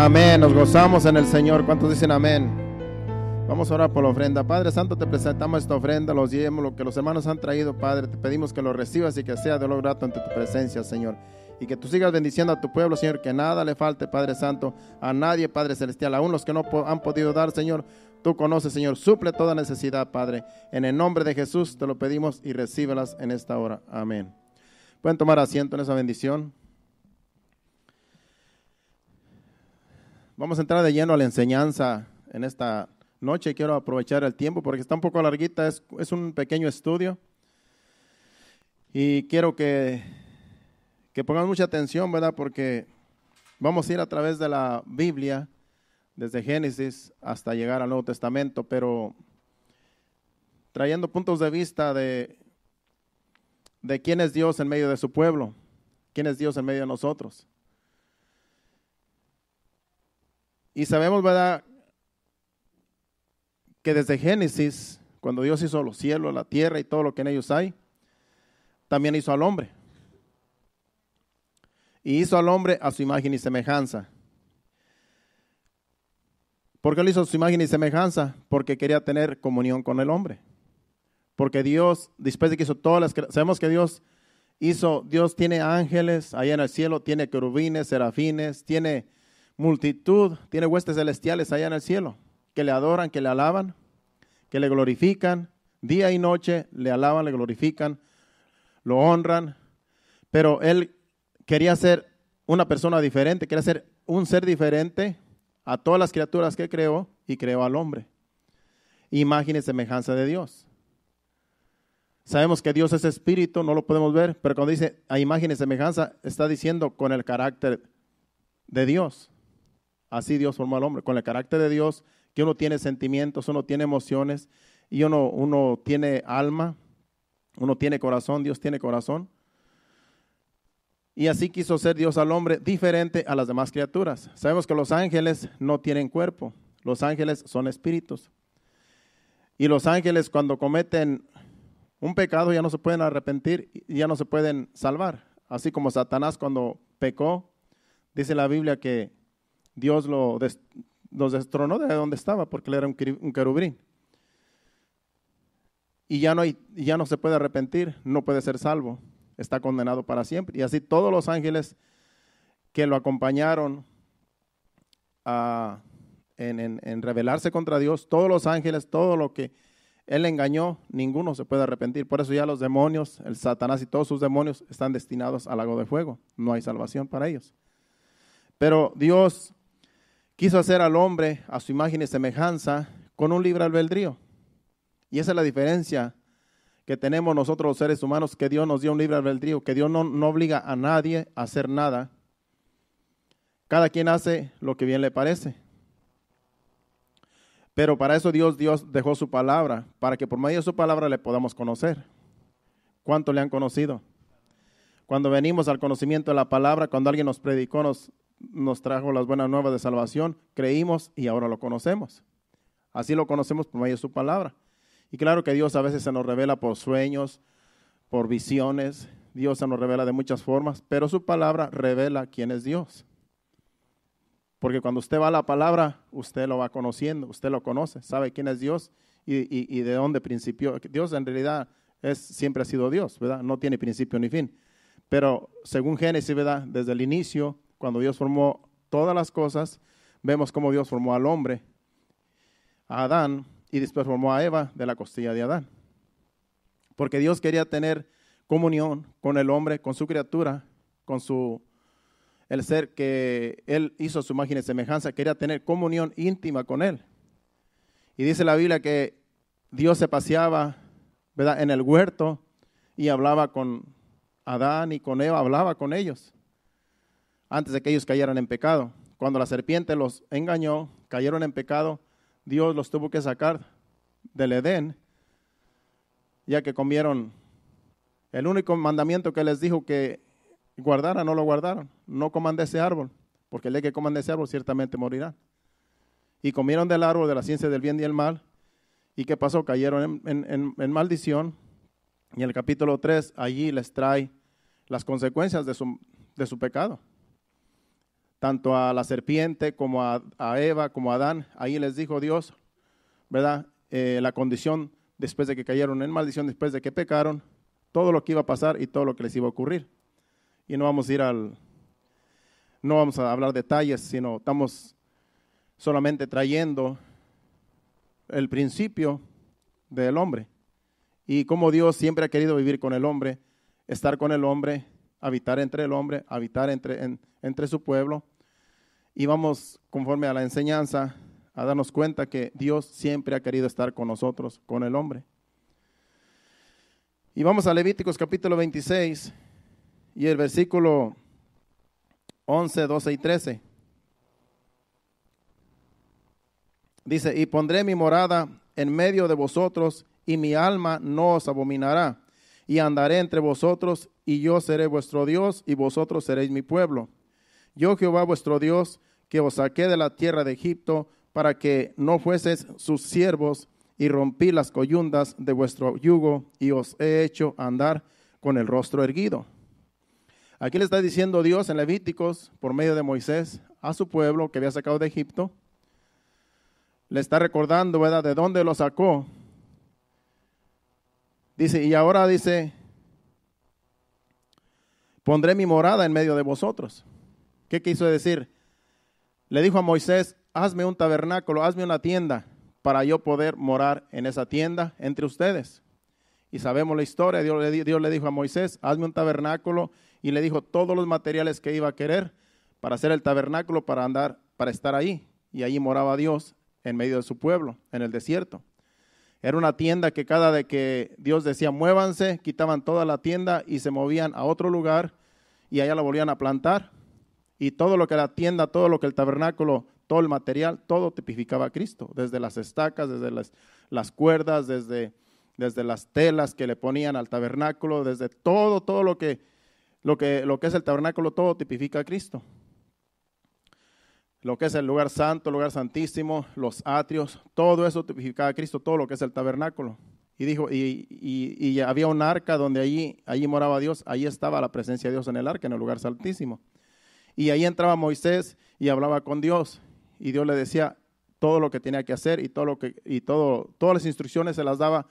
Amén, nos gozamos en el Señor. ¿Cuántos dicen amén? Vamos a orar por la ofrenda. Padre Santo, te presentamos esta ofrenda, los diezmos, lo que los hermanos han traído, Padre. Te pedimos que lo recibas y que sea de lo grato ante tu presencia, Señor. Y que tú sigas bendiciendo a tu pueblo, Señor, que nada le falte, Padre Santo, a nadie, Padre Celestial, aún los que no han podido dar, Señor. Tú conoces, Señor, suple toda necesidad, Padre. En el nombre de Jesús te lo pedimos y recíbelas en esta hora. Amén. Pueden tomar asiento en esa bendición. Vamos a entrar de lleno a la enseñanza en esta noche. Quiero aprovechar el tiempo porque está un poco larguita, es un pequeño estudio. Y quiero que pongamos mucha atención, ¿verdad? Porque vamos a ir a través de la Biblia, desde Génesis hasta llegar al Nuevo Testamento, pero trayendo puntos de vista de quién es Dios en medio de su pueblo, quién es Dios en medio de nosotros. Y sabemos, ¿verdad?, que desde Génesis, cuando Dios hizo los cielos, la tierra y todo lo que en ellos hay, también hizo al hombre. Y hizo al hombre a su imagen y semejanza. ¿Por qué lo hizo a su imagen y semejanza? Porque quería tener comunión con el hombre. Porque Dios, después de que hizo sabemos que Dios tiene ángeles allá en el cielo, tiene querubines, serafines, tiene multitud, tiene huestes celestiales allá en el cielo, que le adoran, que le alaban, que le glorifican, día y noche le alaban, le glorifican, lo honran, pero él quería ser una persona diferente, quería ser un ser diferente a todas las criaturas que creó y creó al hombre. Imagen y semejanza de Dios. Sabemos que Dios es espíritu, no lo podemos ver, pero cuando dice a imagen y semejanza, está diciendo con el carácter de Dios. Así Dios formó al hombre, con el carácter de Dios, que uno tiene sentimientos, uno tiene emociones, y uno tiene alma, uno tiene corazón, Dios tiene corazón. Y así quiso ser Dios al hombre diferente a las demás criaturas. Sabemos que los ángeles no tienen cuerpo, los ángeles son espíritus. Y los ángeles cuando cometen un pecado ya no se pueden arrepentir, ya no se pueden salvar. Así como Satanás cuando pecó, dice la Biblia que Dios los destronó de donde estaba porque él era un querubín. Y ya no se puede arrepentir, no puede ser salvo, está condenado para siempre. Y así todos los ángeles que lo acompañaron en rebelarse contra Dios, todos los ángeles, todo lo que él engañó, ninguno se puede arrepentir. Por eso ya los demonios, el Satanás y todos sus demonios están destinados al lago de fuego. No hay salvación para ellos. Pero Dios quiso hacer al hombre a su imagen y semejanza con un libre albedrío. Y esa es la diferencia que tenemos nosotros los seres humanos, que Dios nos dio un libre albedrío, que Dios no obliga a nadie a hacer nada. Cada quien hace lo que bien le parece. Pero para eso Dios dejó su palabra, para que por medio de su palabra le podamos conocer. ¿Cuánto le han conocido? Cuando venimos al conocimiento de la palabra, cuando alguien nos predicó, nos trajo las buenas nuevas de salvación, creímos y ahora lo conocemos. Así lo conocemos por medio de su palabra. Y claro que Dios a veces se nos revela por sueños, por visiones. Dios se nos revela de muchas formas, pero su palabra revela quién es Dios. Porque cuando usted va a la palabra, usted lo va conociendo, usted lo conoce, sabe quién es Dios y de dónde principió. Dios en realidad siempre ha sido Dios, ¿verdad? No tiene principio ni fin. Pero según Génesis, ¿verdad? Desde el inicio, cuando Dios formó todas las cosas, vemos cómo Dios formó al hombre, a Adán, y después formó a Eva de la costilla de Adán. Porque Dios quería tener comunión con el hombre, con su criatura, con el ser que Él hizo a su imagen y semejanza, quería tener comunión íntima con Él. Y dice la Biblia que Dios se paseaba, ¿verdad?, en el huerto y hablaba con Adán y con Eva, hablaba con ellos antes de que ellos cayeran en pecado. Cuando la serpiente los engañó, cayeron en pecado, Dios los tuvo que sacar del Edén, ya que comieron el único mandamiento que les dijo que guardaran, no lo guardaron. No coman de ese árbol, porque el día que coman de ese árbol ciertamente morirán. Y comieron del árbol de la ciencia del bien y el mal. ¿Y qué pasó? Cayeron en maldición. Y en el capítulo 3, allí les trae las consecuencias de su pecado. tanto a la serpiente como a Eva, como a Adán. Ahí les dijo Dios, ¿verdad? La condición después de que cayeron en maldición, después de que pecaron, todo lo que iba a pasar y todo lo que les iba a ocurrir. Y no vamos a hablar detalles, sino estamos solamente trayendo el principio del hombre y cómo Dios siempre ha querido vivir con el hombre, estar con el hombre, habitar entre el hombre, habitar entre su pueblo. Y vamos, conforme a la enseñanza, a darnos cuenta que Dios siempre ha querido estar con nosotros, con el hombre. Y vamos a Levíticos capítulo 26 y el versículo 11, 12 y 13. Dice, y pondré mi morada en medio de vosotros, y mi alma no os abominará, y andaré entre vosotros, y yo seré vuestro Dios, y vosotros seréis mi pueblo. Yo, Jehová vuestro Dios, que os saqué de la tierra de Egipto, para que no fueseis sus siervos, y rompí las coyundas de vuestro yugo, y os he hecho andar con el rostro erguido. Aquí le está diciendo Dios en Levíticos, por medio de Moisés, a su pueblo que había sacado de Egipto. Le está recordando, ¿verdad?, de dónde lo sacó. Dice, y ahora dice, pondré mi morada en medio de vosotros. ¿Qué quiso decir? Le dijo a Moisés, hazme un tabernáculo, hazme una tienda, para yo poder morar en esa tienda entre ustedes. Y sabemos la historia, Dios le dijo a Moisés, hazme un tabernáculo, y le dijo todos los materiales que iba a querer para hacer el tabernáculo, para estar ahí. Y allí moraba Dios en medio de su pueblo, en el desierto. Era una tienda que cada vez que Dios decía muévanse, quitaban toda la tienda y se movían a otro lugar y allá la volvían a plantar. Y todo lo que la tienda, todo lo que el tabernáculo, todo el material, todo tipificaba a Cristo. Desde las estacas, desde las cuerdas, desde las telas que le ponían al tabernáculo, desde todo lo que es el tabernáculo, todo tipifica a Cristo. Lo que es el lugar santo, el lugar santísimo, los atrios, todo eso tipificaba a Cristo, todo lo que es el tabernáculo. Y dijo, y había un arca donde allí moraba Dios, allí estaba la presencia de Dios en el arca, en el lugar santísimo. Y ahí entraba Moisés y hablaba con Dios, y Dios le decía todo lo que tenía que hacer, y todas las instrucciones se las daba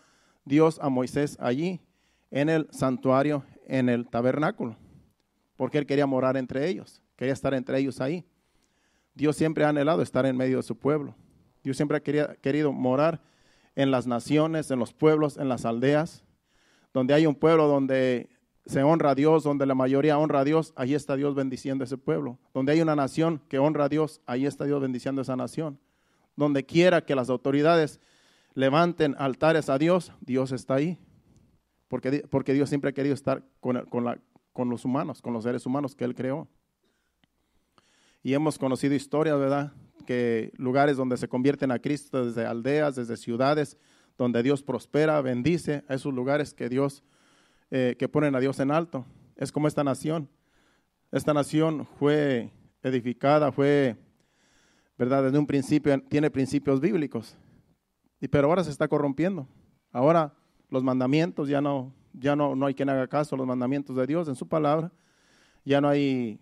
Dios a Moisés allí, en el santuario, en el tabernáculo, porque él quería morar entre ellos, quería estar entre ellos ahí. Dios siempre ha anhelado estar en medio de su pueblo. Dios siempre ha querido morar en las naciones, en los pueblos, en las aldeas. Donde hay un pueblo donde se honra a Dios, donde la mayoría honra a Dios, ahí está Dios bendiciendo ese pueblo. Donde hay una nación que honra a Dios, ahí está Dios bendiciendo esa nación. Donde quiera que las autoridades levanten altares a Dios, Dios está ahí. Porque Dios siempre ha querido estar con los humanos, con los seres humanos que Él creó. Y hemos conocido historias, ¿verdad?, que lugares donde se convierten a Cristo, desde aldeas, desde ciudades, donde Dios prospera, bendice, a esos lugares que Dios, que ponen a Dios en alto. Es como esta nación. Esta nación fue edificada, ¿verdad?, desde un principio, tiene principios bíblicos, pero ahora se está corrompiendo. Ahora los mandamientos, ya no hay quien haga caso a los mandamientos de Dios en su palabra. Ya no hay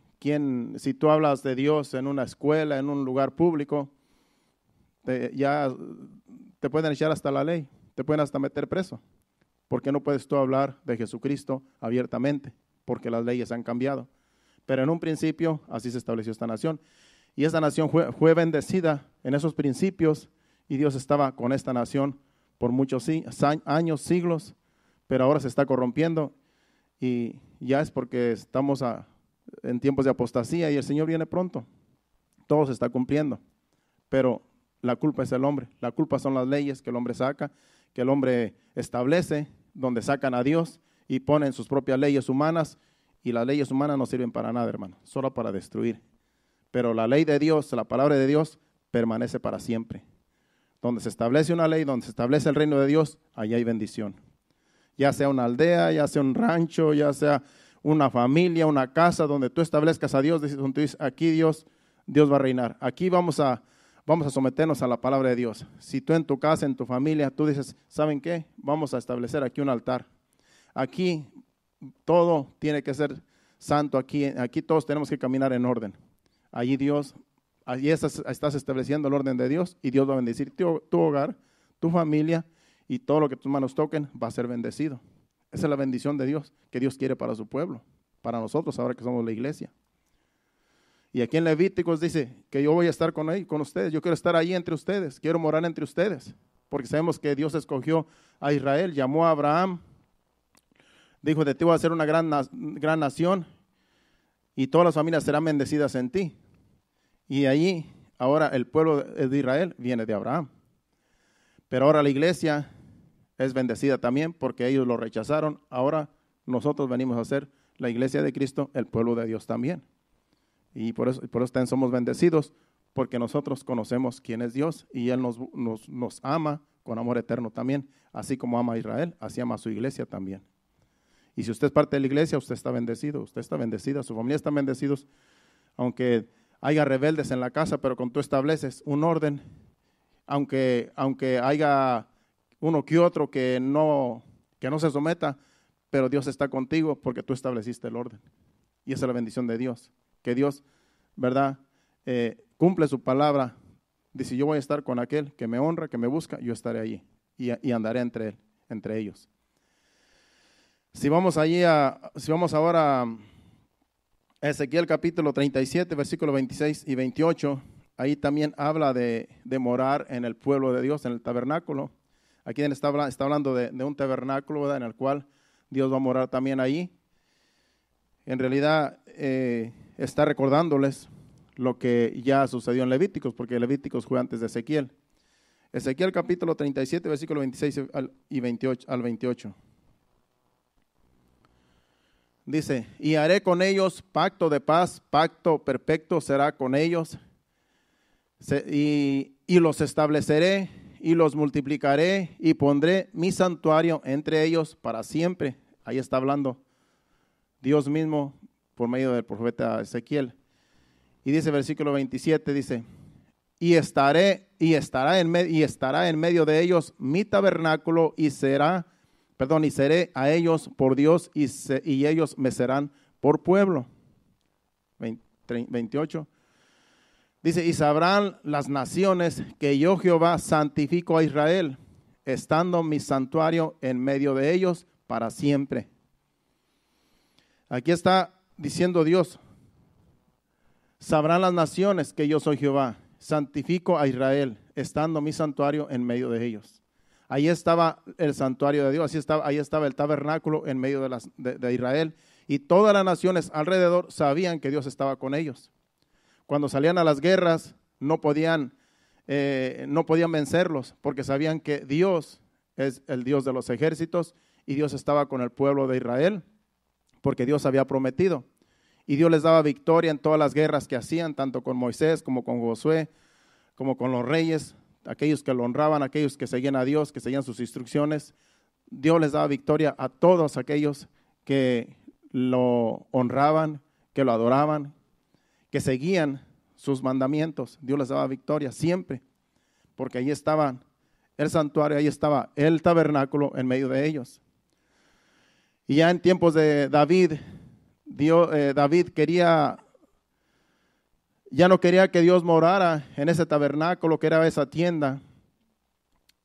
si tú hablas de Dios en una escuela, en un lugar público, ya te pueden echar hasta la ley, te pueden hasta meter preso, porque no puedes tú hablar de Jesucristo abiertamente, porque las leyes han cambiado. Pero en un principio así se estableció esta nación, y esta nación fue bendecida en esos principios, y Dios estaba con esta nación por muchos años, siglos, pero ahora se está corrompiendo, y ya es porque estamos en tiempos de apostasía y el Señor viene pronto. Todo se está cumpliendo, pero la culpa es el hombre. La culpa son las leyes que el hombre saca, que el hombre establece, donde sacan a Dios y ponen sus propias leyes humanas, y las leyes humanas no sirven para nada, hermano, solo para destruir. Pero la ley de Dios, la palabra de Dios, permanece para siempre. Donde se establece una ley, donde se establece el reino de Dios, allí hay bendición. Ya sea una aldea, ya sea un rancho, ya sea una familia, una casa, donde tú establezcas a Dios, donde tú dices, aquí Dios va a reinar. Aquí vamos a someternos a la palabra de Dios. Si tú en tu casa, en tu familia, tú dices, ¿saben qué? Vamos a establecer aquí un altar. Aquí todo tiene que ser santo, aquí todos tenemos que caminar en orden. allí estás estableciendo el orden de Dios y Dios va a bendecir tu hogar, tu familia y todo lo que tus manos toquen va a ser bendecido. Esa es la bendición de Dios que Dios quiere para su pueblo, para nosotros ahora que somos la iglesia. Y aquí en Levíticos dice que yo voy a estar con ustedes, yo quiero estar ahí entre ustedes, quiero morar entre ustedes, porque sabemos que Dios escogió a Israel, llamó a Abraham, dijo, de ti voy a ser una gran nación y todas las familias serán bendecidas en ti. Y allí, ahora el pueblo de Israel viene de Abraham. Pero ahora la iglesia es bendecida también porque ellos lo rechazaron. Ahora nosotros venimos a ser la iglesia de Cristo, el pueblo de Dios también. Y por eso también somos bendecidos, porque nosotros conocemos quién es Dios y Él nos ama con amor eterno también. Así como ama a Israel, así ama a su iglesia también. Y si usted es parte de la iglesia, usted está bendecido, usted está bendecida, su familia está bendecidos, aunque haya rebeldes en la casa, pero cuando tú estableces un orden, aunque haya uno que otro que no se someta, pero Dios está contigo porque tú estableciste el orden. Y esa es la bendición de Dios, que Dios, ¿verdad? Cumple su palabra. Dice, yo voy a estar con aquel que me honra, que me busca, yo estaré allí y andaré entre ellos. Si vamos ahora a Ezequiel capítulo 37, versículos 26 y 28, ahí también habla de morar en el pueblo de Dios, en el tabernáculo. Aquí está hablando de un tabernáculo, ¿verdad?, en el cual Dios va a morar también ahí. En realidad está recordándoles lo que ya sucedió en Levíticos, porque Levíticos fue antes de Ezequiel. Ezequiel capítulo 37, versículo 26 al 28. Dice, y haré con ellos pacto de paz, pacto perfecto será con ellos, y los estableceré y los multiplicaré y pondré mi santuario entre ellos para siempre. Ahí está hablando Dios mismo por medio del profeta Ezequiel. Y dice versículo 27, dice, y estará en medio de ellos mi tabernáculo y seré a ellos por Dios y ellos me serán por pueblo. 28. Dice, y sabrán las naciones que yo Jehová santifico a Israel, estando mi santuario en medio de ellos para siempre. Aquí está diciendo Dios, sabrán las naciones que yo soy Jehová, santifico a Israel, estando mi santuario en medio de ellos. Ahí estaba el santuario de Dios, ahí estaba el tabernáculo en medio de Israel, y todas las naciones alrededor sabían que Dios estaba con ellos. Cuando salían a las guerras no podían vencerlos, porque sabían que Dios es el Dios de los ejércitos y Dios estaba con el pueblo de Israel, porque Dios había prometido. Y Dios les daba victoria en todas las guerras que hacían, tanto con Moisés como con Josué, como con los reyes, aquellos que lo honraban, aquellos que seguían a Dios, que seguían sus instrucciones. Dios les daba victoria a todos aquellos que lo honraban, que lo adoraban, que seguían sus mandamientos. Dios les daba victoria siempre, porque ahí estaba el santuario, ahí estaba el tabernáculo en medio de ellos. Y ya en tiempos de David, David ya no quería que Dios morara en ese tabernáculo que era esa tienda.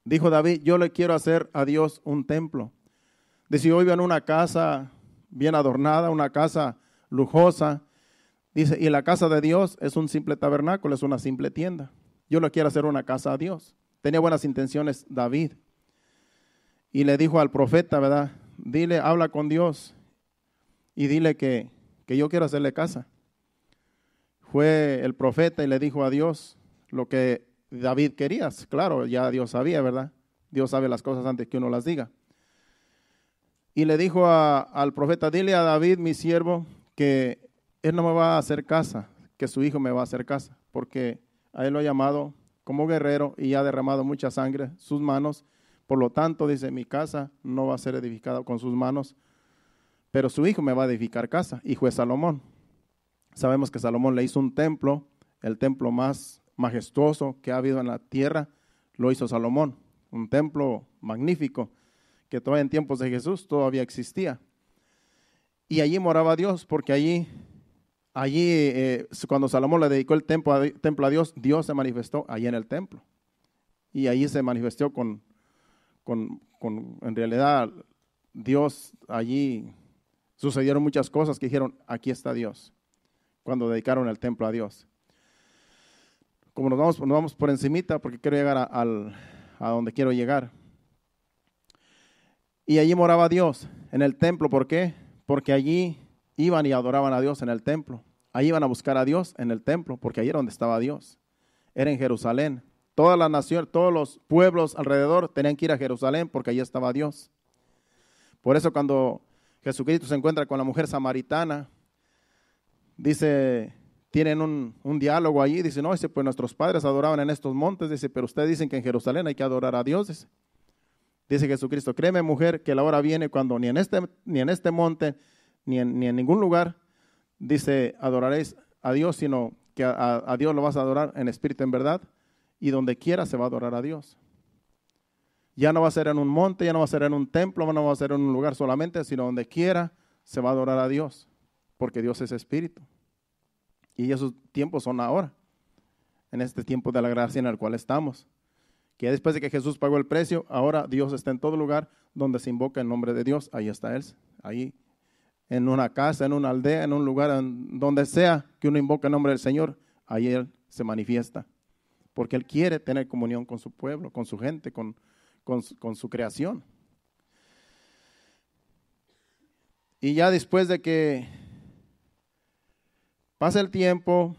Dijo David, yo le quiero hacer a Dios un templo. Dice, yo vivo en una casa bien adornada, una casa lujosa. Dice, y la casa de Dios es un simple tabernáculo, es una simple tienda. Yo le quiero hacer una casa a Dios. Tenía buenas intenciones David. Y le dijo al profeta, ¿verdad? Dile, habla con Dios y dile que yo quiero hacerle casa. Fue el profeta y le dijo a Dios lo que David quería. Claro, ya Dios sabía, ¿verdad? Dios sabe las cosas antes que uno las diga. Y le dijo al profeta, dile a David, mi siervo, que él no me va a hacer casa, que su hijo me va a hacer casa, porque a él lo ha llamado como guerrero y ha derramado mucha sangre sus manos. Por lo tanto, dice, mi casa no va a ser edificada con sus manos, pero su hijo me va a edificar casa. Hijo de Salomón. Sabemos que Salomón le hizo un templo, el templo más majestuoso que ha habido en la tierra, lo hizo Salomón. Un templo magnífico que todavía en tiempos de Jesús todavía existía. Y allí moraba Dios, porque allí allí, cuando Salomón le dedicó el templo a Dios, Dios se manifestó allí en el templo. Y allí se manifestó en realidad, Dios allí, sucedieron muchas cosas que dijeron, aquí está Dios, cuando dedicaron el templo a Dios. Como nos vamos por encimita, porque quiero llegar a donde quiero llegar. Y allí moraba Dios, en el templo. ¿Por qué? Porque allí iban y adoraban a Dios en el templo. Allí iban a buscar a Dios en el templo, porque allí era donde estaba Dios. Era en Jerusalén. Toda la nación, todos los pueblos alrededor tenían que ir a Jerusalén, porque allí estaba Dios. Por eso cuando Jesucristo se encuentra con la mujer samaritana, dice, tienen un diálogo allí, dice, no, dice, pues nuestros padres adoraban en estos montes, dice, pero ustedes dicen que en Jerusalén hay que adorar a Dios, dice Jesucristo, créeme mujer, que la hora viene cuando ni en este monte, ni en ningún lugar, dice, adoraréis a Dios, sino que a Dios lo vas a adorar en espíritu y en verdad, y donde quiera se va a adorar a Dios. Ya no va a ser en un monte, ya no va a ser en un templo, no va a ser en un lugar solamente, sino donde quiera se va a adorar a Dios, porque Dios es espíritu. Y esos tiempos son ahora, en este tiempo de la gracia en el cual estamos. Que después de que Jesús pagó el precio, ahora Dios está en todo lugar donde se invoca el nombre de Dios. Ahí está Él, ahí en una casa, en una aldea, en un lugar, donde sea que uno invoque el nombre del Señor, ahí Él se manifiesta. Porque Él quiere tener comunión con su pueblo, con su gente, con su creación. Y ya después de que pasa el tiempo,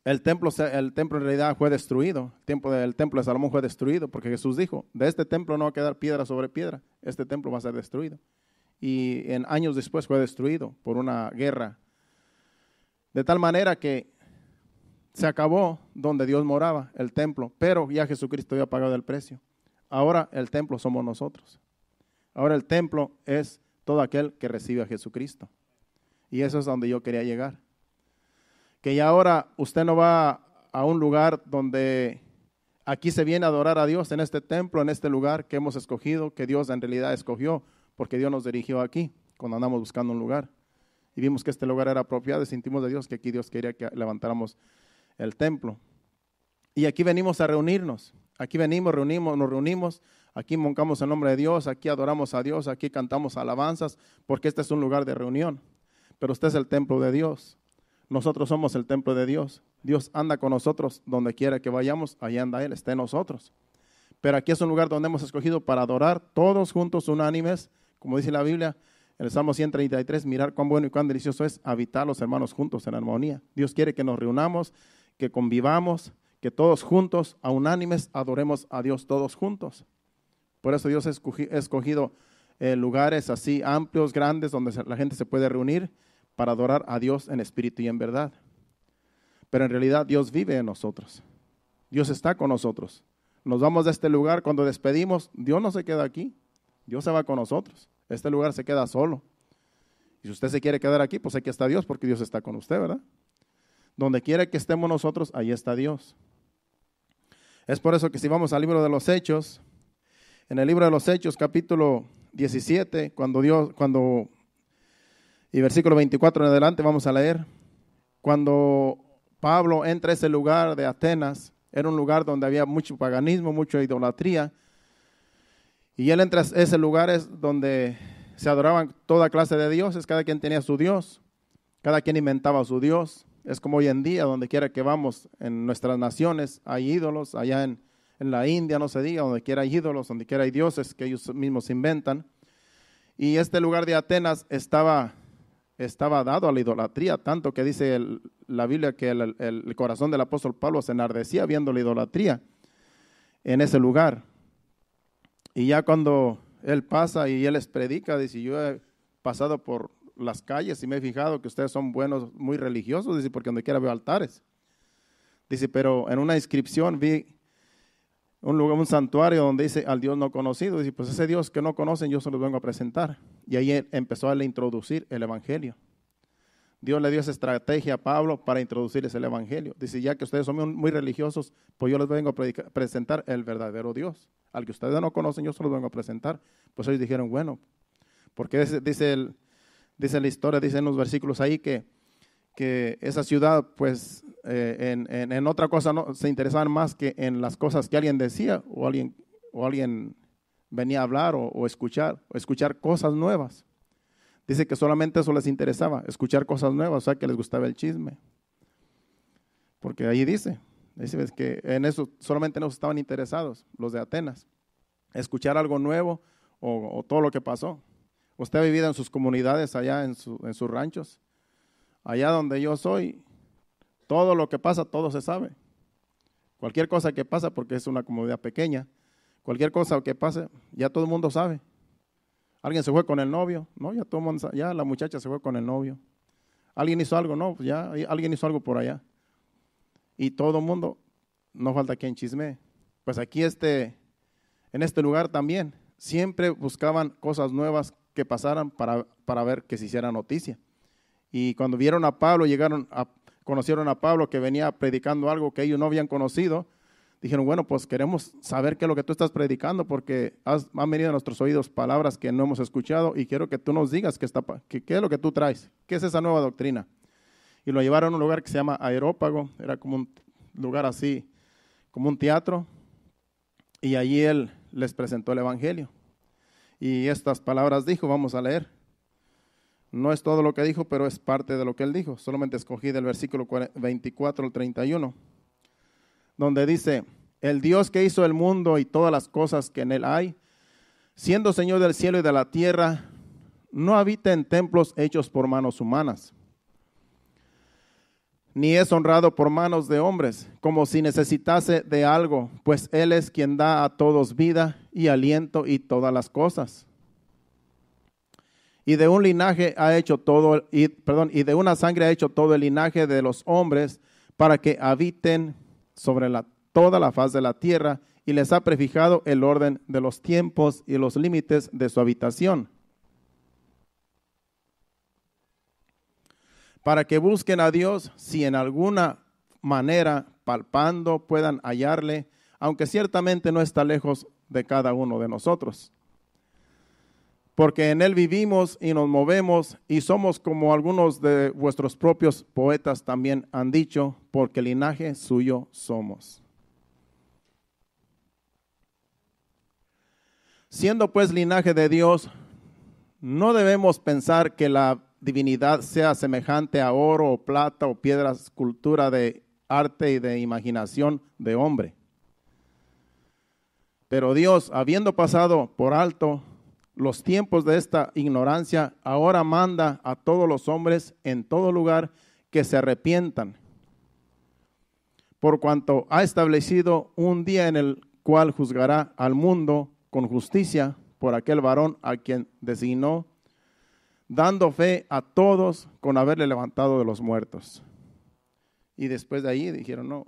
el templo en realidad fue destruido. El templo de Salomón fue destruido porque Jesús dijo, de este templo no va a quedar piedra sobre piedra, este templo va a ser destruido. Y en años después fue destruido por una guerra. De tal manera que se acabó donde Dios moraba, el templo, pero ya Jesucristo había pagado el precio. Ahora el templo somos nosotros. Ahora el templo es todo aquel que recibe a Jesucristo. Y eso es donde yo quería llegar. Que ya ahora usted no va a un lugar donde aquí se viene a adorar a Dios en este templo, en este lugar que hemos escogido, que Dios en realidad escogió, porque Dios nos dirigió aquí cuando andamos buscando un lugar. Y vimos que este lugar era apropiado y sentimos de Dios que aquí Dios quería que levantáramos el templo. Y aquí venimos a reunirnos. Aquí venimos, nos reunimos, aquí invocamos el nombre de Dios, aquí adoramos a Dios, aquí cantamos alabanzas, porque este es un lugar de reunión. Pero usted es el templo de Dios. Nosotros somos el templo de Dios. Dios anda con nosotros donde quiera que vayamos, allá anda Él, está en nosotros. Pero aquí es un lugar donde hemos escogido para adorar todos juntos, unánimes, como dice la Biblia, en el Salmo 133, mirar cuán bueno y cuán delicioso es habitar los hermanos juntos en armonía. Dios quiere que nos reunamos, que convivamos, que todos juntos, a unánimes, adoremos a Dios todos juntos. Por eso Dios ha escogido lugares así amplios, grandes, donde la gente se puede reunir para adorar a Dios en espíritu y en verdad. Pero en realidad Dios vive en nosotros. Dios está con nosotros. Nos vamos de este lugar, cuando despedimos, Dios no se queda aquí. Dios se va con nosotros. Este lugar se queda solo. Y si usted se quiere quedar aquí, pues aquí está Dios, porque Dios está con usted, ¿verdad? Donde quiera que estemos nosotros, ahí está Dios. Es por eso que si vamos al libro de los Hechos, en el libro de los Hechos, capítulo 17, y versículo 24 en adelante vamos a leer, cuando Pablo entra a ese lugar de Atenas, era un lugar donde había mucho paganismo, mucha idolatría, y él entra a ese lugar donde se adoraban toda clase de dioses, cada quien tenía su Dios, cada quien inventaba su Dios. Es como hoy en día, donde quiera que vamos, en nuestras naciones hay ídolos, allá en la India no se diga, donde quiera hay ídolos, donde quiera hay dioses que ellos mismos inventan. Y este lugar de Atenas estaba dado a la idolatría, tanto que dice la Biblia que el corazón del apóstol Pablo se enardecía viendo la idolatría en ese lugar. Y ya cuando él pasa y él les predica, dice, yo he pasado por las calles y me he fijado que ustedes son buenos, muy religiosos, dice, porque donde quiera veo altares. Dice, pero en una inscripción vi un lugar, un santuario donde dice al Dios no conocido. Dice, pues ese Dios que no conocen yo se los vengo a presentar. Y ahí empezó a introducir el evangelio. Dios le dio esa estrategia a Pablo para introducirles el evangelio. Dice, ya que ustedes son muy religiosos, pues yo les vengo a presentar el verdadero Dios. Al que ustedes no conocen yo se los vengo a presentar. Pues ellos dijeron, bueno, porque dice la historia, dice en los versículos ahí que que esa ciudad, pues, en otra cosa no se interesaban más que en las cosas que alguien decía o alguien venía a hablar o escuchar cosas nuevas. Dice que solamente eso les interesaba, escuchar cosas nuevas, o sea, que les gustaba el chisme. Porque ahí dice que en eso, solamente en eso estaban interesados, los de Atenas, escuchar algo nuevo o todo lo que pasó. Usted ha vivido en sus comunidades, allá en sus ranchos. Allá donde yo soy, todo lo que pasa, todo se sabe. Cualquier cosa que pasa, porque es una comunidad pequeña, cualquier cosa que pase, ya todo el mundo sabe. Alguien se fue con el novio, ¿no? Ya todo el mundo sabe, ya la muchacha se fue con el novio. Alguien hizo algo, no, pues ya alguien hizo algo por allá. Y todo el mundo, no falta quien chismee. Pues aquí en este lugar también, siempre buscaban cosas nuevas que pasaran para ver que se hiciera noticia. Y cuando vieron a Pablo, conocieron a Pablo que venía predicando algo que ellos no habían conocido, dijeron, bueno, pues queremos saber qué es lo que tú estás predicando porque han venido a nuestros oídos palabras que no hemos escuchado y quiero que tú nos digas qué es lo que tú traes, qué es esa nueva doctrina. Y lo llevaron a un lugar que se llama Areópago, era como un lugar así, como un teatro, y allí él les presentó el evangelio. Y estas palabras dijo, vamos a leer. No es todo lo que dijo, pero es parte de lo que él dijo. Solamente escogí del versículo 24 al 31, donde dice, el Dios que hizo el mundo y todas las cosas que en él hay, siendo Señor del cielo y de la tierra, no habita en templos hechos por manos humanas, ni es honrado por manos de hombres, como si necesitase de algo, pues Él es quien da a todos vida y aliento y todas las cosas. Y de un linaje ha hecho todo, y de una sangre ha hecho todo el linaje de los hombres para que habiten sobre toda la faz de la tierra, y les ha prefijado el orden de los tiempos y los límites de su habitación, para que busquen a Dios si en alguna manera palpando puedan hallarle, aunque ciertamente no está lejos de cada uno de nosotros. Porque en Él vivimos y nos movemos y somos como algunos de vuestros propios poetas también han dicho, porque linaje suyo somos. Siendo pues linaje de Dios, no debemos pensar que la divinidad sea semejante a oro o plata o piedra, escultura de arte y de imaginación de hombre. Pero Dios, habiendo pasado por alto los tiempos de esta ignorancia, ahora manda a todos los hombres en todo lugar que se arrepientan, por cuanto ha establecido un día en el cual juzgará al mundo con justicia por aquel varón a quien designó, dando fe a todos con haberle levantado de los muertos. Y después de ahí dijeron, no,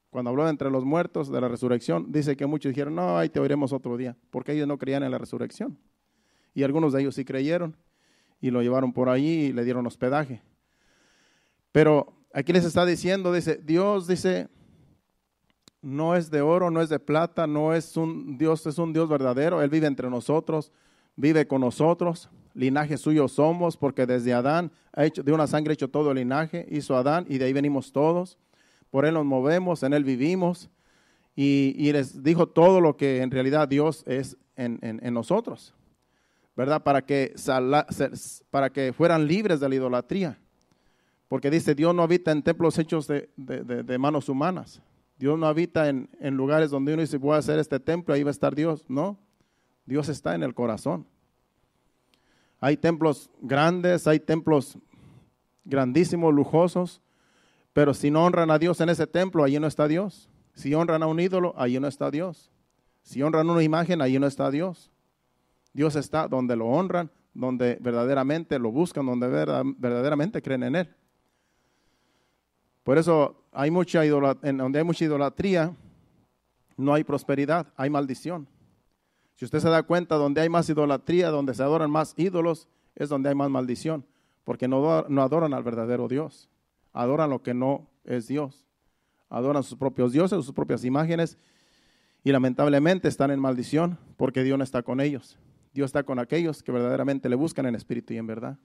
cuando habló de entre los muertos, de la resurrección, dice que muchos dijeron, no, ahí te oiremos otro día, porque ellos no creían en la resurrección. Y algunos de ellos sí creyeron y lo llevaron por allí y le dieron hospedaje. Pero aquí les está diciendo, dice, Dios dice, no es de oro, no es de plata, no es un Dios, es un Dios verdadero. Él vive entre nosotros, vive con nosotros, linaje suyo somos, porque desde Adán, de una sangre hecho todo el linaje, hizo Adán y de ahí venimos todos. Por Él nos movemos, en Él vivimos y les dijo todo lo que en realidad Dios es en nosotros, ¿verdad? Para que fueran libres de la idolatría. Porque dice, Dios no habita en templos hechos de manos humanas. Dios no habita en lugares donde uno dice, voy a hacer este templo, ahí va a estar Dios. No, Dios está en el corazón. Hay templos grandes, hay templos grandísimos, lujosos, pero si no honran a Dios en ese templo, allí no está Dios. Si honran a un ídolo, allí no está Dios. Si honran una imagen, allí no está Dios. Dios está donde lo honran, donde verdaderamente lo buscan, donde verdaderamente creen en Él. Por eso donde hay mucha idolatría, no hay prosperidad, hay maldición. Si usted se da cuenta, donde hay más idolatría, donde se adoran más ídolos, es donde hay más maldición, porque no adoran al verdadero Dios, adoran lo que no es Dios, adoran sus propios dioses, sus propias imágenes, y lamentablemente están en maldición, porque Dios no está con ellos. Dios está con aquellos que verdaderamente le buscan en espíritu y en verdad.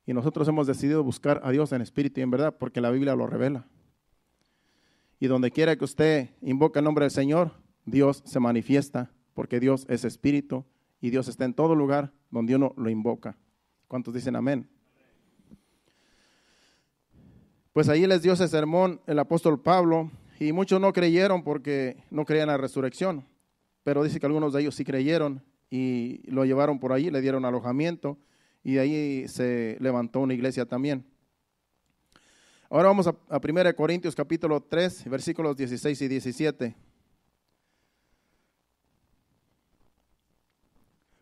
Y nosotros hemos decidido buscar a Dios en espíritu y en verdad, porque la Biblia lo revela. Y donde quiera que usted invoque el nombre del Señor, Dios se manifiesta, porque Dios es espíritu y Dios está en todo lugar donde uno lo invoca. ¿Cuántos dicen amén? Pues ahí les dio ese sermón el apóstol Pablo, y muchos no creyeron porque no creían en la resurrección, pero dice que algunos de ellos sí creyeron y lo llevaron por allí, le dieron alojamiento, y de ahí se levantó una iglesia también. Ahora vamos a 1 Corintios capítulo 3, versículos 16 y 17.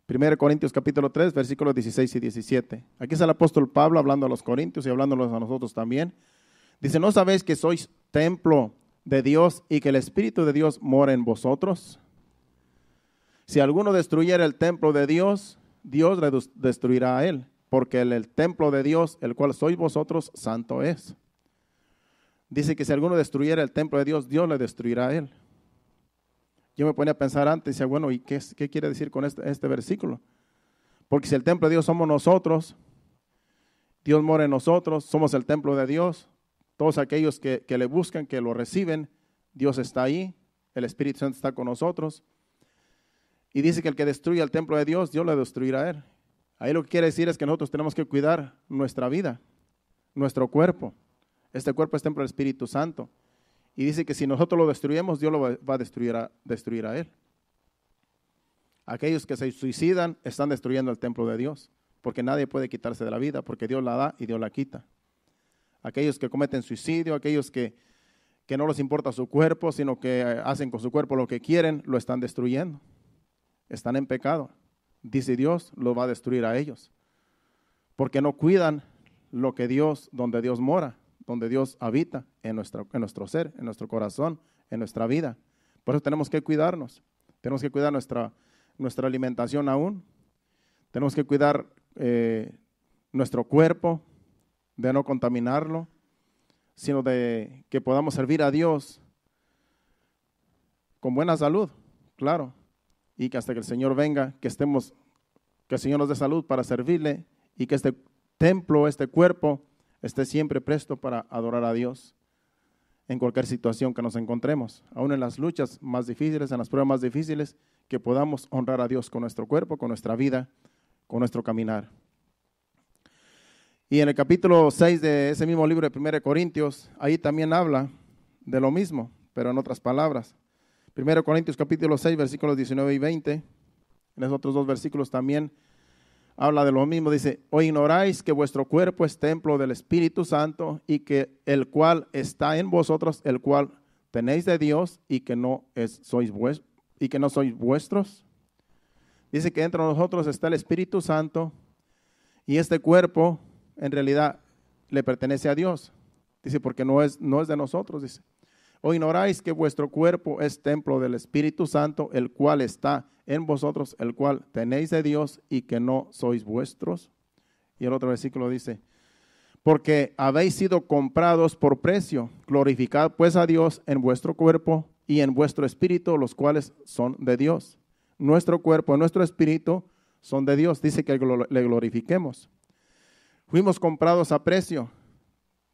1 Corintios capítulo 3, versículos 16 y 17. Aquí es el apóstol Pablo hablando a los corintios y hablándolos a nosotros también. Dice, ¿no sabéis que sois templo de Dios y que el Espíritu de Dios mora en vosotros? Si alguno destruyera el templo de Dios, Dios le destruirá a él, porque el templo de Dios, el cual sois vosotros, santo es. Dice que si alguno destruyera el templo de Dios, Dios le destruirá a él. Yo me ponía a pensar antes y decía, bueno, ¿y qué quiere decir con este versículo? Porque si el templo de Dios somos nosotros, Dios mora en nosotros, somos el templo de Dios, todos aquellos que le buscan, que lo reciben, Dios está ahí, el Espíritu Santo está con nosotros. Y dice que el que destruya el templo de Dios, Dios le destruirá a él. Ahí lo que quiere decir es que nosotros tenemos que cuidar nuestra vida, nuestro cuerpo. Este cuerpo es templo del Espíritu Santo. Y dice que si nosotros lo destruyemos, Dios lo va a destruir a él. Aquellos que se suicidan están destruyendo el templo de Dios, porque nadie puede quitarse de la vida, porque Dios la da y Dios la quita. Aquellos que cometen suicidio, aquellos que no les importa su cuerpo, sino que hacen con su cuerpo lo que quieren, lo están destruyendo. Están en pecado. Dice Dios, lo va a destruir a ellos, porque no cuidan lo que Dios, donde Dios mora, donde Dios habita en nuestro ser, en nuestro corazón, en nuestra vida. Por eso tenemos que cuidarnos. Tenemos que cuidar nuestra alimentación aún. Tenemos que cuidar nuestro cuerpo, de no contaminarlo, sino de que podamos servir a Dios con buena salud, claro. Y que hasta que el Señor venga, que el Señor nos dé salud para servirle y que este templo, este cuerpo, esté siempre presto para adorar a Dios en cualquier situación que nos encontremos, aún en las luchas más difíciles, en las pruebas más difíciles, que podamos honrar a Dios con nuestro cuerpo, con nuestra vida, con nuestro caminar. Y en el capítulo 6 de ese mismo libro de 1 Corintios, ahí también habla de lo mismo, pero en otras palabras. 1 Corintios capítulo 6, versículos 19 y 20, en esos otros dos versículos también habla de lo mismo. Dice, ¿o ignoráis que vuestro cuerpo es templo del Espíritu Santo y que el cual está en vosotros, el cual tenéis de Dios y que no sois vuestros? Dice que entre nosotros está el Espíritu Santo y este cuerpo en realidad le pertenece a Dios. Dice, porque no es de nosotros, dice. ¿O ignoráis que vuestro cuerpo es templo del Espíritu Santo, el cual está en vosotros, el cual tenéis de Dios y que no sois vuestros? Y el otro versículo dice, porque habéis sido comprados por precio, glorificad pues a Dios en vuestro cuerpo y en vuestro espíritu, los cuales son de Dios. Nuestro cuerpo y nuestro espíritu son de Dios, dice que le glorifiquemos. Fuimos comprados a precio.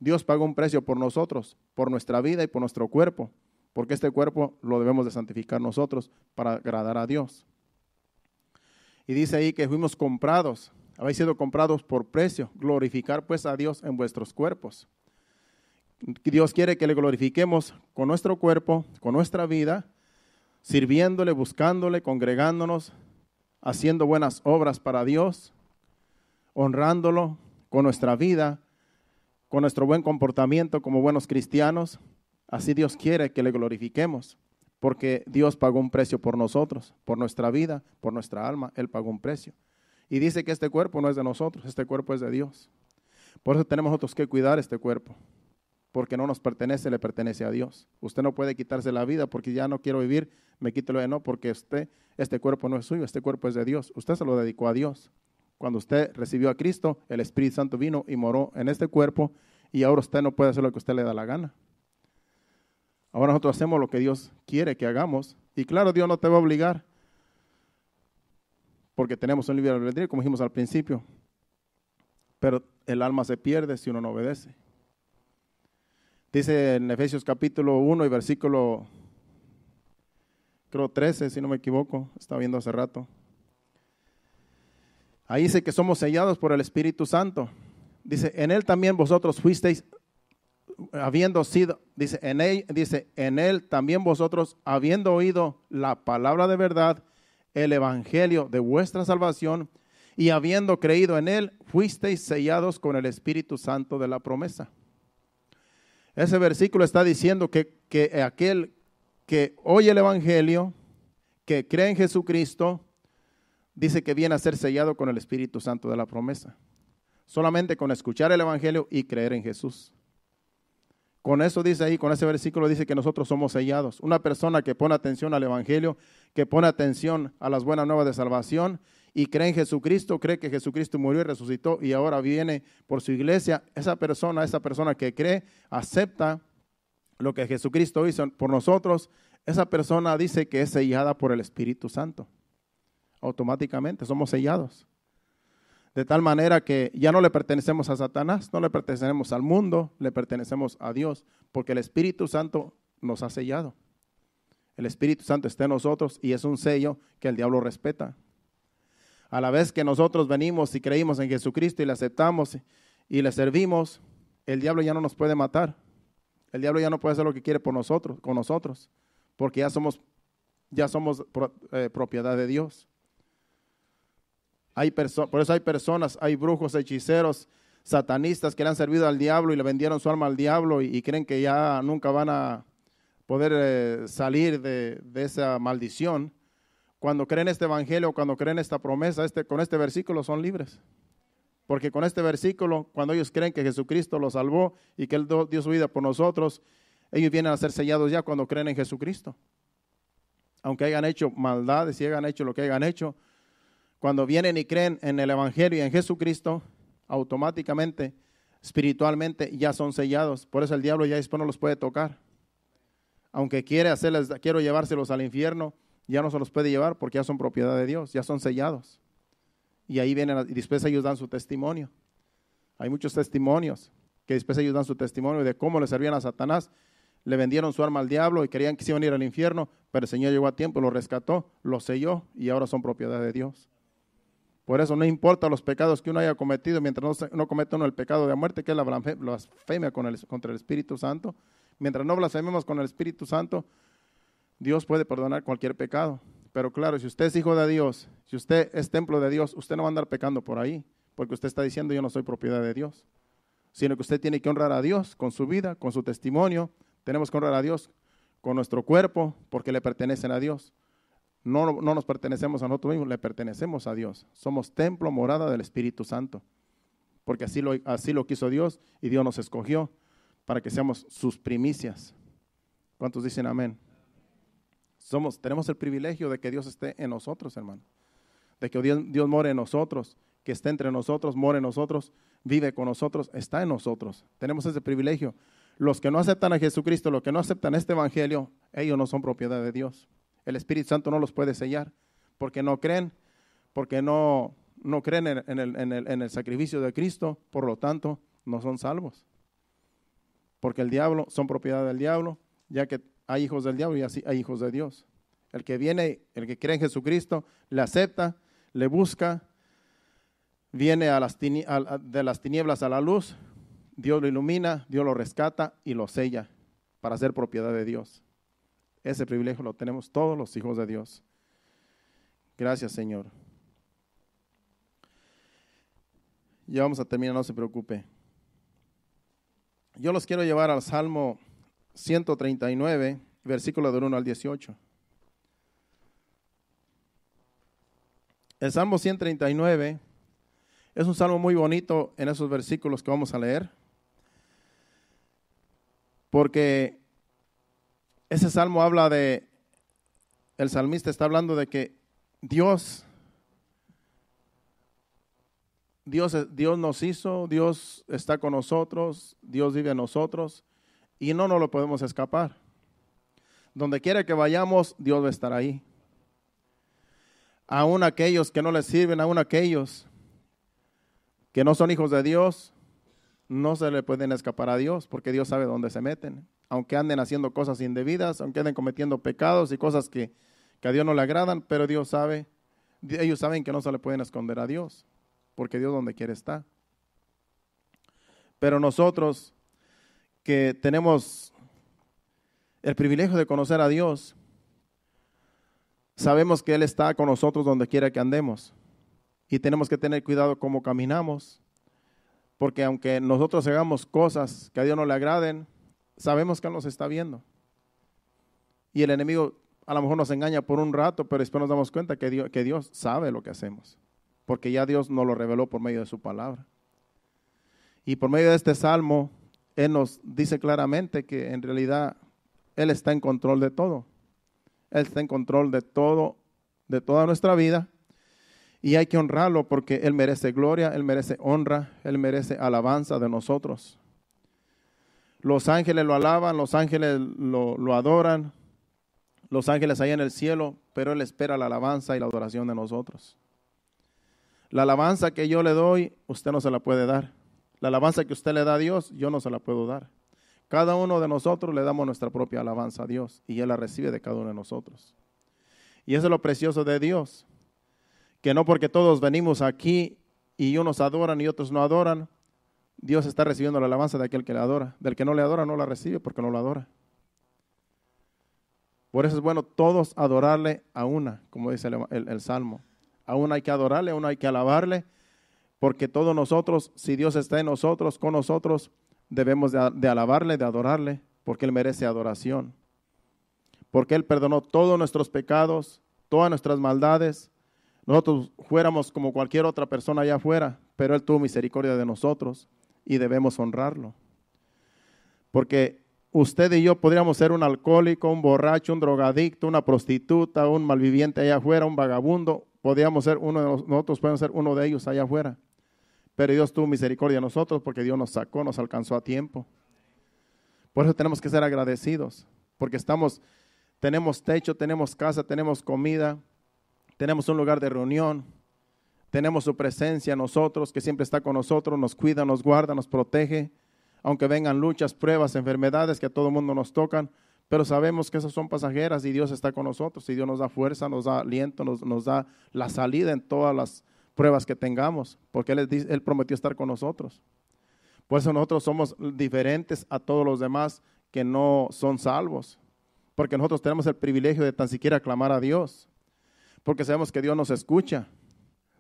Dios pagó un precio por nosotros, por nuestra vida y por nuestro cuerpo, porque este cuerpo lo debemos de santificar nosotros para agradar a Dios. Y dice ahí que fuimos comprados, habéis sido comprados por precio, glorificar pues a Dios en vuestros cuerpos. Dios quiere que le glorifiquemos con nuestro cuerpo, con nuestra vida, sirviéndole, buscándole, congregándonos, haciendo buenas obras para Dios, honrándolo con nuestra vida, con nuestro buen comportamiento como buenos cristianos. Así Dios quiere que le glorifiquemos, porque Dios pagó un precio por nosotros, por nuestra vida, por nuestra alma. Él pagó un precio. Y dice que este cuerpo no es de nosotros, este cuerpo es de Dios. Por eso tenemos nosotros que cuidar este cuerpo, porque no nos pertenece, le pertenece a Dios. Usted no puede quitarse la vida porque ya no quiero vivir, me quito lo de no, porque este cuerpo no es suyo, este cuerpo es de Dios. Usted se lo dedicó a Dios. Cuando usted recibió a Cristo, el Espíritu Santo vino y moró en este cuerpo y ahora usted no puede hacer lo que usted le da la gana. Ahora nosotros hacemos lo que Dios quiere que hagamos. Y claro, Dios no te va a obligar, porque tenemos un libre albedrío, como dijimos al principio. pero el alma se pierde si uno no obedece. Dice en Efesios capítulo 1 y versículo, creo 13, si no me equivoco, estaba viendo hace rato. Ahí dice que somos sellados por el Espíritu Santo. Dice, en Él también vosotros fuisteis, habiendo sido, dice, en él también vosotros, habiendo oído la palabra de verdad, el evangelio de vuestra salvación, y habiendo creído en él, fuisteis sellados con el Espíritu Santo de la promesa. Ese versículo está diciendo que aquel que oye el evangelio, que cree en Jesucristo, dice que viene a ser sellado con el Espíritu Santo de la promesa. Solamente con escuchar el evangelio y creer en Jesús. Con eso dice ahí, con ese versículo dice que nosotros somos sellados. Una persona que pone atención al evangelio, que pone atención a las buenas nuevas de salvación y cree en Jesucristo, cree que Jesucristo murió y resucitó y ahora viene por su iglesia. Esa persona que cree, acepta lo que Jesucristo hizo por nosotros. Esa persona dice que es sellada por el Espíritu Santo. Automáticamente somos sellados. De tal manera que ya no le pertenecemos a Satanás, no le pertenecemos al mundo, le pertenecemos a Dios, porque el Espíritu Santo nos ha sellado. El Espíritu Santo está en nosotros y es un sello que el diablo respeta. A la vez que nosotros venimos y creímos en Jesucristo y le aceptamos y le servimos, el diablo ya no nos puede matar. El diablo ya no puede hacer lo que quiere por nosotros, con nosotros, porque ya somos propiedad de Dios. Por eso hay personas, hay brujos, hechiceros, satanistas que le han servido al diablo y le vendieron su alma al diablo y creen que ya nunca van a poder salir de esa maldición. Cuando creen este evangelio, cuando creen esta promesa, con este versículo son libres. Porque con este versículo, cuando ellos creen que Jesucristo los salvó y que Él dio su vida por nosotros, ellos vienen a ser sellados ya cuando creen en Jesucristo. Aunque hayan hecho maldades y hayan hecho lo que hayan hecho, cuando vienen y creen en el evangelio y en Jesucristo, automáticamente, espiritualmente, ya son sellados. Por eso el diablo ya después no los puede tocar. Aunque quiero llevárselos al infierno, ya no se los puede llevar porque ya son propiedad de Dios, ya son sellados. Y ahí vienen, y después ellos dan su testimonio. Hay muchos testimonios que después ellos dan su testimonio de cómo le servían a Satanás. Le vendieron su alma al diablo y creían que se iban a ir al infierno, pero el Señor llegó a tiempo, lo rescató, lo selló y ahora son propiedad de Dios. Por eso no importa los pecados que uno haya cometido, mientras no cometa uno el pecado de muerte, que es la blasfemia contra el Espíritu Santo. Mientras no blasfememos con el Espíritu Santo, Dios puede perdonar cualquier pecado. Pero claro, si usted es hijo de Dios, si usted es templo de Dios, usted no va a andar pecando por ahí, porque usted está diciendo yo no soy propiedad de Dios, sino que usted tiene que honrar a Dios con su vida, con su testimonio. Tenemos que honrar a Dios con nuestro cuerpo, porque le pertenecen a Dios. No nos pertenecemos a nosotros mismos, le pertenecemos a Dios. Somos templo, morada del Espíritu Santo, porque así lo quiso Dios y Dios nos escogió para que seamos sus primicias. ¿Cuántos dicen amén? Tenemos el privilegio de que Dios esté en nosotros, hermano. De que Dios more en nosotros, que esté entre nosotros, more en nosotros, vive con nosotros, está en nosotros. Tenemos ese privilegio. Los que no aceptan a Jesucristo, los que no aceptan este evangelio, ellos no son propiedad de Dios. El Espíritu Santo no los puede sellar porque no creen, porque no creen en el sacrificio de Cristo, por lo tanto no son salvos. Porque el diablo son propiedad del diablo, ya que hay hijos del diablo y así hay hijos de Dios. El que cree en Jesucristo, le acepta, le busca, viene de las tinieblas a la luz, Dios lo ilumina, Dios lo rescata y lo sella para ser propiedad de Dios. Ese privilegio lo tenemos todos los hijos de Dios. Gracias, Señor. Ya vamos a terminar, no se preocupe. Yo los quiero llevar al Salmo 139, versículo del 1 al 18. El Salmo 139 es un salmo muy bonito en esos versículos que vamos a leer, porque ese salmo habla el salmista está hablando de que Dios nos hizo, Dios está con nosotros, Dios vive en nosotros y no nos lo podemos escapar. Donde quiera que vayamos, Dios va a estar ahí. Aún aquellos que no les sirven, aún aquellos que no son hijos de Dios, no se le pueden escapar a Dios, porque Dios sabe dónde se meten. Aunque anden haciendo cosas indebidas, aunque anden cometiendo pecados y cosas que a Dios no le agradan, pero Dios sabe, ellos saben que no se le pueden esconder a Dios, porque Dios donde quiere está. Pero nosotros que tenemos el privilegio de conocer a Dios, sabemos que Él está con nosotros donde quiera que andemos. Y tenemos que tener cuidado cómo caminamos, porque aunque nosotros hagamos cosas que a Dios no le agraden, sabemos que Él nos está viendo. Y el enemigo a lo mejor nos engaña por un rato, pero después nos damos cuenta que Dios sabe lo que hacemos, porque ya Dios nos lo reveló por medio de su palabra. Y por medio de este salmo, Él nos dice claramente que en realidad Él está en control de todo. Él está en control de todo, de toda nuestra vida. Y hay que honrarlo porque Él merece gloria, Él merece honra, Él merece alabanza de nosotros. Los ángeles lo alaban, los ángeles lo adoran, los ángeles allá en el cielo, pero Él espera la alabanza y la adoración de nosotros. La alabanza que yo le doy, usted no se la puede dar. La alabanza que usted le da a Dios, yo no se la puedo dar. Cada uno de nosotros le damos nuestra propia alabanza a Dios y Él la recibe de cada uno de nosotros. Y eso es lo precioso de Dios, que no porque todos venimos aquí y unos adoran y otros no adoran, Dios está recibiendo la alabanza de aquel que le adora. Del que no le adora no la recibe porque no la adora. Por eso es bueno todos adorarle a una, como dice el Salmo. A una hay que adorarle, a una hay que alabarle, porque todos nosotros, si Dios está en nosotros, con nosotros, debemos de alabarle, de adorarle, porque Él merece adoración. Porque Él perdonó todos nuestros pecados, todas nuestras maldades. Nosotros fuéramos como cualquier otra persona allá afuera, pero Él tuvo misericordia de nosotros y debemos honrarlo. Porque usted y yo podríamos ser un alcohólico, un borracho, un drogadicto, una prostituta, un malviviente allá afuera, un vagabundo. Podríamos ser nosotros podemos ser uno de ellos allá afuera. Pero Dios tuvo misericordia de nosotros porque Dios nos sacó, nos alcanzó a tiempo. Por eso tenemos que ser agradecidos, porque tenemos techo, tenemos casa, tenemos comida, tenemos un lugar de reunión, tenemos su presencia en nosotros, que siempre está con nosotros, nos cuida, nos guarda, nos protege, aunque vengan luchas, pruebas, enfermedades que a todo el mundo nos tocan, pero sabemos que esas son pasajeras y Dios está con nosotros y Dios nos da fuerza, nos da aliento, nos da la salida en todas las pruebas que tengamos, porque Él prometió estar con nosotros. Por eso nosotros somos diferentes a todos los demás que no son salvos, porque nosotros tenemos el privilegio de tan siquiera clamar a Dios, porque sabemos que Dios nos escucha,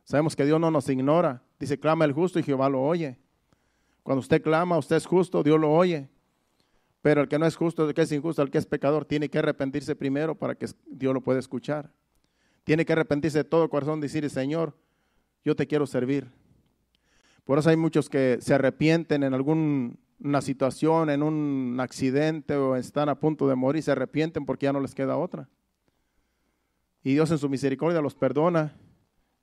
sabemos que Dios no nos ignora. Dice, clama el justo y Jehová lo oye. Cuando usted clama, usted es justo, Dios lo oye. Pero el que no es justo, el que es injusto, el que es pecador, tiene que arrepentirse primero para que Dios lo pueda escuchar. Tiene que arrepentirse de todo corazón, decir, Señor, yo te quiero servir. Por eso hay muchos que se arrepienten en alguna situación, en un accidente o están a punto de morir, se arrepienten porque ya no les queda otra. Y Dios en su misericordia los perdona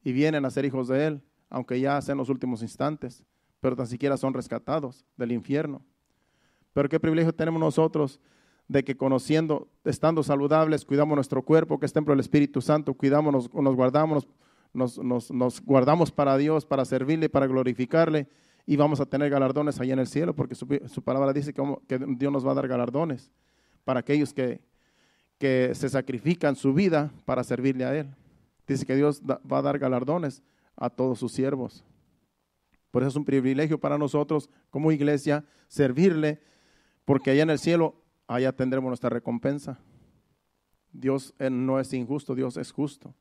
y vienen a ser hijos de Él, aunque ya sean los últimos instantes, pero tan siquiera son rescatados del infierno. Pero qué privilegio tenemos nosotros de que conociendo, estando saludables, cuidamos nuestro cuerpo, que es templo del Espíritu Santo, cuidamos, nos guardamos, nos guardamos para Dios, para servirle, para glorificarle, y vamos a tener galardones allá en el cielo, porque su palabra dice que Dios nos va a dar galardones para aquellos que se sacrifican su vida para servirle a Él. Dice que Dios va a dar galardones a todos sus siervos. Por eso es un privilegio para nosotros como iglesia servirle, porque allá en el cielo, allá tendremos nuestra recompensa. Dios no es injusto, Dios es justo.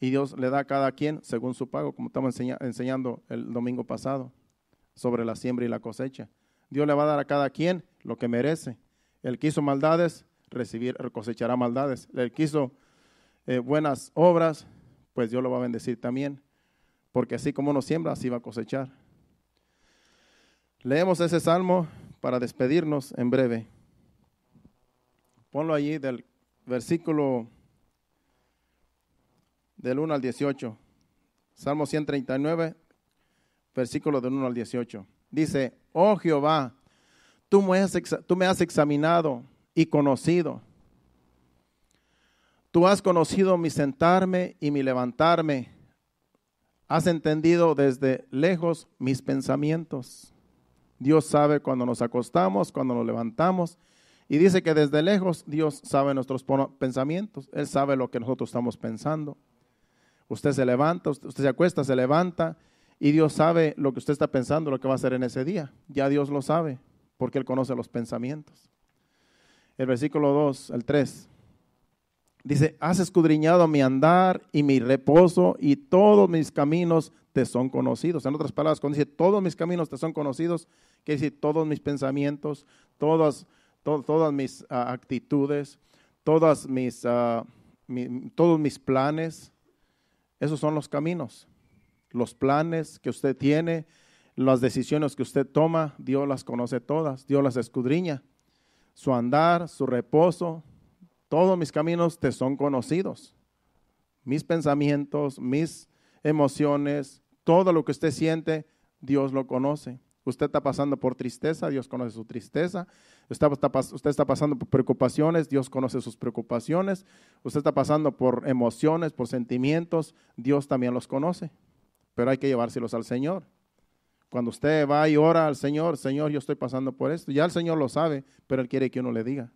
Y Dios le da a cada quien según su pago, como estamos enseñando el domingo pasado, sobre la siembra y la cosecha. Dios le va a dar a cada quien lo que merece. El que hizo maldades, cosechará maldades. El que hizo buenas obras, pues Dios lo va a bendecir también. Porque así como uno siembra, así va a cosechar. Leemos ese salmo para despedirnos en breve. Ponlo allí del versículo del 1 al 18. Salmo 139, versículo del 1 al 18. Dice, oh Jehová, tú me has examinado y conocido. Tú has conocido mi sentarme y mi levantarme. Has entendido desde lejos mis pensamientos. Dios sabe cuando nos acostamos, cuando nos levantamos. Y dice que desde lejos Dios sabe nuestros pensamientos. Él sabe lo que nosotros estamos pensando. Usted se levanta, usted se acuesta, se levanta. Y Dios sabe lo que usted está pensando, lo que va a hacer en ese día. Ya Dios lo sabe, porque Él conoce los pensamientos. El versículo 2, el 3. Dice, has escudriñado mi andar y mi reposo y todos mis caminos te son conocidos. En otras palabras, cuando dice todos mis caminos te son conocidos, quiere decir todos mis pensamientos, todas mis actitudes, todos mis planes. Esos son los caminos. Los planes que usted tiene, las decisiones que usted toma, Dios las conoce todas, Dios las escudriña. Su andar, su reposo, todos mis caminos te son conocidos. Mis pensamientos, mis emociones, todo lo que usted siente, Dios lo conoce. Usted está pasando por tristeza, Dios conoce su tristeza. Usted está pasando por preocupaciones, Dios conoce sus preocupaciones. Usted está pasando por emociones, por sentimientos, Dios también los conoce. Pero hay que llevárselos al Señor. Cuando usted va y ora al Señor, Señor, yo estoy pasando por esto. Ya el Señor lo sabe, pero Él quiere que uno le diga.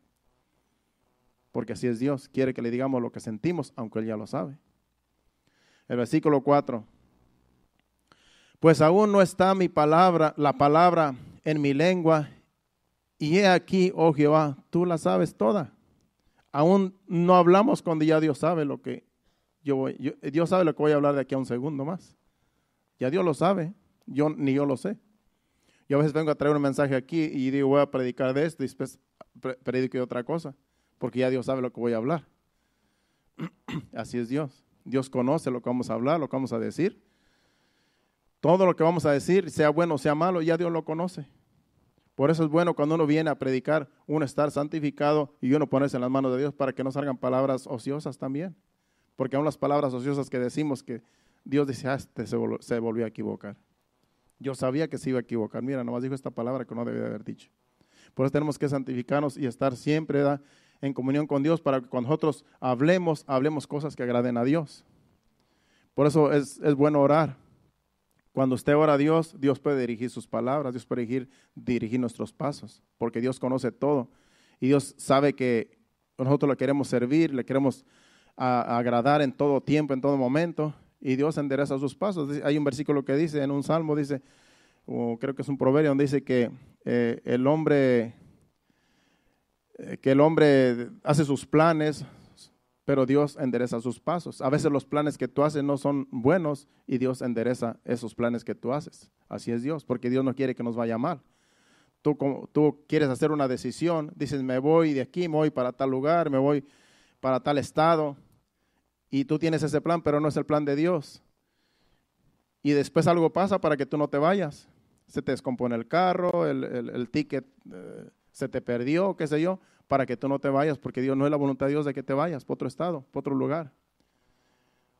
Porque así es Dios, quiere que le digamos lo que sentimos, aunque Él ya lo sabe. El versículo 4. Pues aún no está la palabra en mi lengua, y he aquí, oh Jehová, tú la sabes toda. Aún no hablamos cuando ya Dios sabe lo que Dios sabe lo que voy a hablar de aquí a un segundo más. Ya Dios lo sabe, ni yo lo sé. Yo a veces vengo a traer un mensaje aquí y digo, voy a predicar de esto y después predico de otra cosa, porque ya Dios sabe lo que voy a hablar. Así es Dios. Dios conoce lo que vamos a hablar, lo que vamos a decir. Todo lo que vamos a decir, sea bueno o sea malo, ya Dios lo conoce. Por eso es bueno cuando uno viene a predicar, uno estar santificado y uno ponerse en las manos de Dios para que no salgan palabras ociosas también. Porque aún las palabras ociosas que decimos que Dios dice, se volvió a equivocar. Yo sabía que se iba a equivocar. Mira, nomás dijo esta palabra que no debía haber dicho. Por eso tenemos que santificarnos y estar siempre en comunión con Dios para que cuando nosotros hablemos cosas que agraden a Dios. Por eso es bueno orar. Cuando usted ora a Dios, Dios puede dirigir sus palabras, Dios puede dirigir nuestros pasos, porque Dios conoce todo. Y Dios sabe que nosotros le queremos servir, le queremos agradar en todo tiempo, en todo momento. Y Dios endereza sus pasos. Hay un versículo que dice, en un salmo dice, o creo que es un proverbio, donde dice que el hombre hace sus planes, pero Dios endereza sus pasos. A veces los planes que tú haces no son buenos y Dios endereza esos planes que tú haces. Así es Dios, porque Dios no quiere que nos vaya mal. Tú quieres hacer una decisión, dices, me voy de aquí, me voy para tal lugar, me voy para tal estado. Y tú tienes ese plan, pero no es el plan de Dios. Y después algo pasa para que tú no te vayas. Se te descompone el carro, el ticket se te perdió, qué sé yo, para que tú no te vayas, porque Dios no es la voluntad de Dios de que te vayas para otro estado, para otro lugar.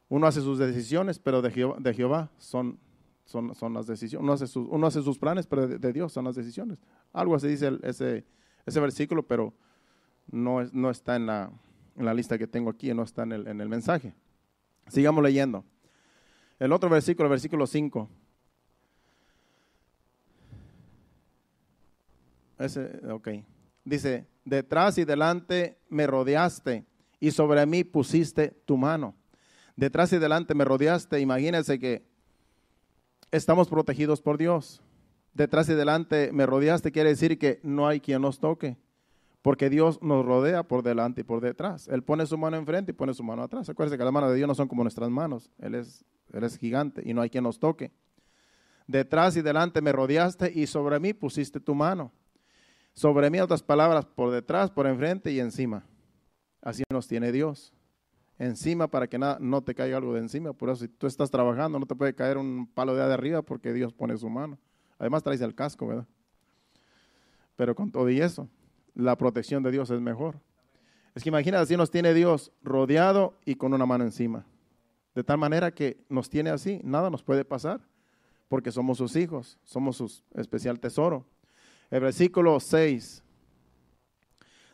Uno hace sus decisiones, pero de Jehová son las decisiones. Uno hace sus planes, pero de Dios son las decisiones. Algo así dice ese versículo, pero no está en la lista que tengo aquí, no está en el mensaje. Sigamos leyendo. El otro versículo, el versículo 5. Dice, detrás y delante me rodeaste y sobre mí pusiste tu mano. Detrás y delante me rodeaste. Imagínense que estamos protegidos por Dios. Detrás y delante me rodeaste quiere decir que no hay quien nos toque. Porque Dios nos rodea por delante y por detrás. Él pone su mano enfrente y pone su mano atrás. Acuérdense que las manos de Dios no son como nuestras manos. Él es gigante y no hay quien nos toque. Detrás y delante me rodeaste y sobre mí pusiste tu mano. Sobre mí, otras palabras, por detrás, por enfrente y encima. Así nos tiene Dios. Encima para que no te caiga algo de encima. Por eso si tú estás trabajando no te puede caer un palo de arriba porque Dios pone su mano. Además traes el casco, ¿verdad? Pero con todo y eso, la protección de Dios es mejor. Es que imagínate, así nos tiene Dios rodeado y con una mano encima. De tal manera que nos tiene así, nada nos puede pasar, porque somos sus hijos, somos su especial tesoro. El versículo 6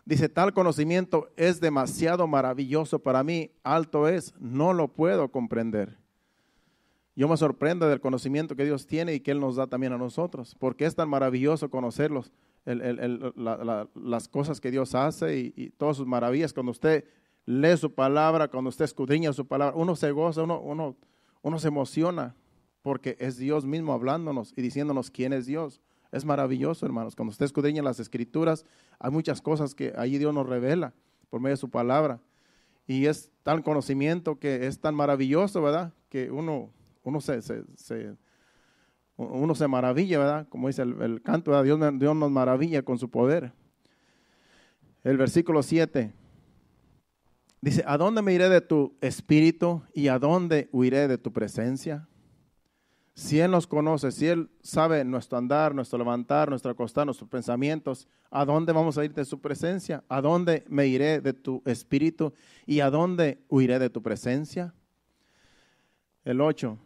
dice, tal conocimiento es demasiado maravilloso para mí, alto es, no lo puedo comprender. Yo me sorprendo del conocimiento que Dios tiene y que Él nos da también a nosotros, porque es tan maravilloso conocerlos, las cosas que Dios hace y todas sus maravillas. Cuando usted lee su palabra, cuando usted escudriña su palabra, uno se goza, uno se emociona, porque es Dios mismo hablándonos y diciéndonos quién es Dios. Es maravilloso, hermanos. Cuando usted escudriña las Escrituras, hay muchas cosas que allí Dios nos revela por medio de su palabra. Y es tal conocimiento que es tan maravilloso, ¿verdad? Que uno se maravilla, ¿verdad? Como dice el canto, ¿verdad? Dios nos maravilla con su poder. El versículo 7 dice: ¿a dónde me iré de tu espíritu y a dónde huiré de tu presencia? Si Él nos conoce, si Él sabe nuestro andar, nuestro levantar, nuestro acostar, nuestros pensamientos, ¿a dónde vamos a ir de su presencia? ¿A dónde me iré de tu espíritu y a dónde huiré de tu presencia? El 8.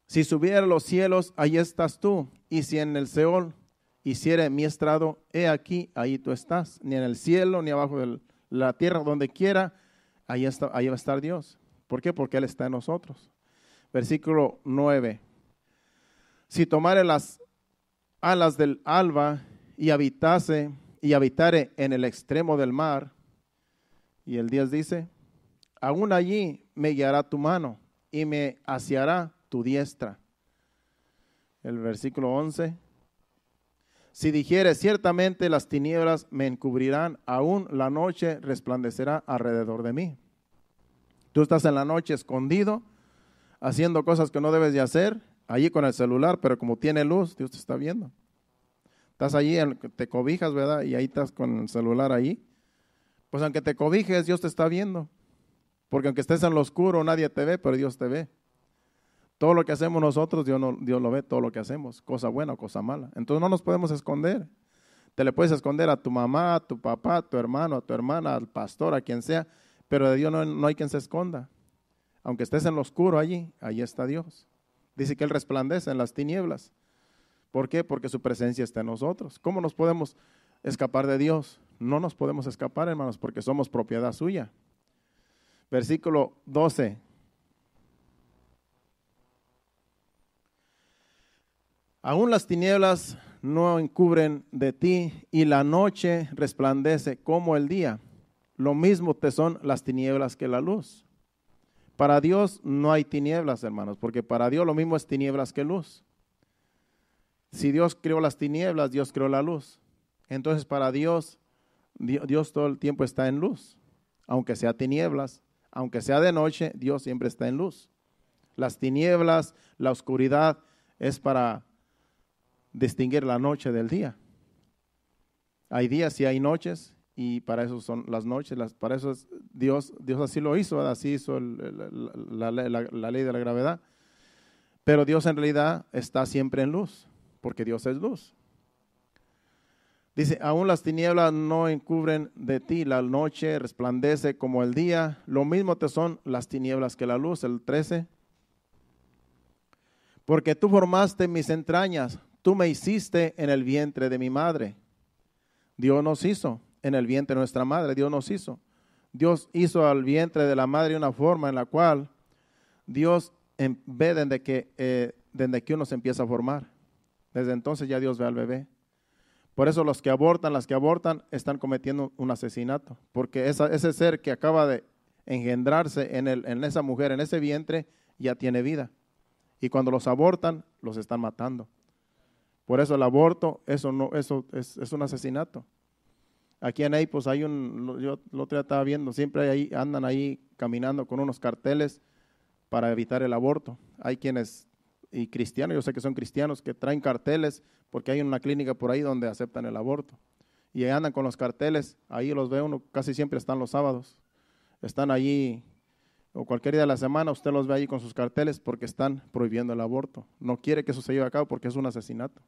Si subiera a los cielos, ahí estás tú, y si en el Seol hiciere mi estrado, he aquí, ahí tú estás. Ni en el cielo, ni abajo de la tierra, donde quiera, ahí va a estar Dios. ¿Por qué? Porque Él está en nosotros. Versículo 9. Si tomare las alas del alba y habitare en el extremo del mar, y el 10 dice: aún allí me guiará tu mano y me asiará tu diestra. El versículo 11. Si dijere, ciertamente las tinieblas me encubrirán, aún la noche resplandecerá alrededor de mí. Tú estás en la noche escondido, haciendo cosas que no debes de hacer, allí con el celular, pero como tiene luz, Dios te está viendo. Estás allí, te cobijas, ¿verdad? Y ahí estás con el celular ahí. Pues aunque te cobijes, Dios te está viendo. Porque aunque estés en lo oscuro, nadie te ve, pero Dios te ve. Todo lo que hacemos nosotros, Dios lo ve, todo lo que hacemos, cosa buena o cosa mala. Entonces no nos podemos esconder. Te le puedes esconder a tu mamá, a tu papá, a tu hermano, a tu hermana, al pastor, a quien sea, pero de Dios no hay quien se esconda. Aunque estés en lo oscuro allí está Dios. Dice que Él resplandece en las tinieblas. ¿Por qué? Porque su presencia está en nosotros. ¿Cómo nos podemos escapar de Dios? No nos podemos escapar, hermanos, porque somos propiedad suya. Versículo 12. Aún las tinieblas no encubren de ti y la noche resplandece como el día. Lo mismo te son las tinieblas que la luz. Para Dios no hay tinieblas, hermanos, porque para Dios lo mismo es tinieblas que luz. Si Dios creó las tinieblas, Dios creó la luz. Entonces para Dios todo el tiempo está en luz. Aunque sea tinieblas, aunque sea de noche, Dios siempre está en luz. Las tinieblas, la oscuridad es para distinguir la noche del día. Hay días y hay noches, y para eso son las noches, para eso es Dios así lo hizo, así hizo la ley de la gravedad. Pero Dios en realidad está siempre en luz, porque Dios es luz. Dice, aún las tinieblas no encubren de ti, la noche resplandece como el día, lo mismo te son las tinieblas que la luz. El 13. Porque tú formaste mis entrañas, tú me hiciste en el vientre de mi madre. Dios nos hizo en el vientre de nuestra madre, Dios nos hizo. Dios hizo al vientre de la madre una forma en la cual Dios ve desde que uno se empieza a formar. Desde entonces ya Dios ve al bebé. Por eso las que abortan, están cometiendo un asesinato. Porque ese ser que acaba de engendrarse en esa mujer, en ese vientre, ya tiene vida. Y cuando los abortan, los están matando. Por eso el aborto, eso es un asesinato. Aquí en Naples hay yo el otro día estaba viendo, siempre andan ahí caminando con unos carteles para evitar el aborto. Hay quienes, y cristianos, yo sé que son cristianos, que traen carteles porque hay una clínica por ahí donde aceptan el aborto. Y andan con los carteles, ahí los ve uno, casi siempre están los sábados. Están allí, o cualquier día de la semana, usted los ve ahí con sus carteles porque están prohibiendo el aborto. No quiere que eso se lleve a cabo porque es un asesinato.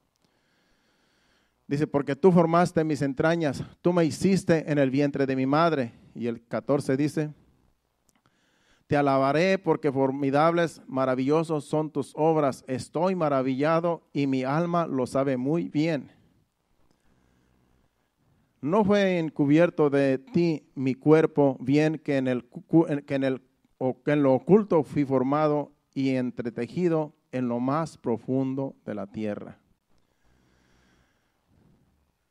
Dice, porque tú formaste mis entrañas, tú me hiciste en el vientre de mi madre. Y el 14 dice, te alabaré porque formidables, maravillosos son tus obras. Estoy maravillado y mi alma lo sabe muy bien. No fue encubierto de ti mi cuerpo, bien que en lo oculto fui formado y entretejido en lo más profundo de la tierra.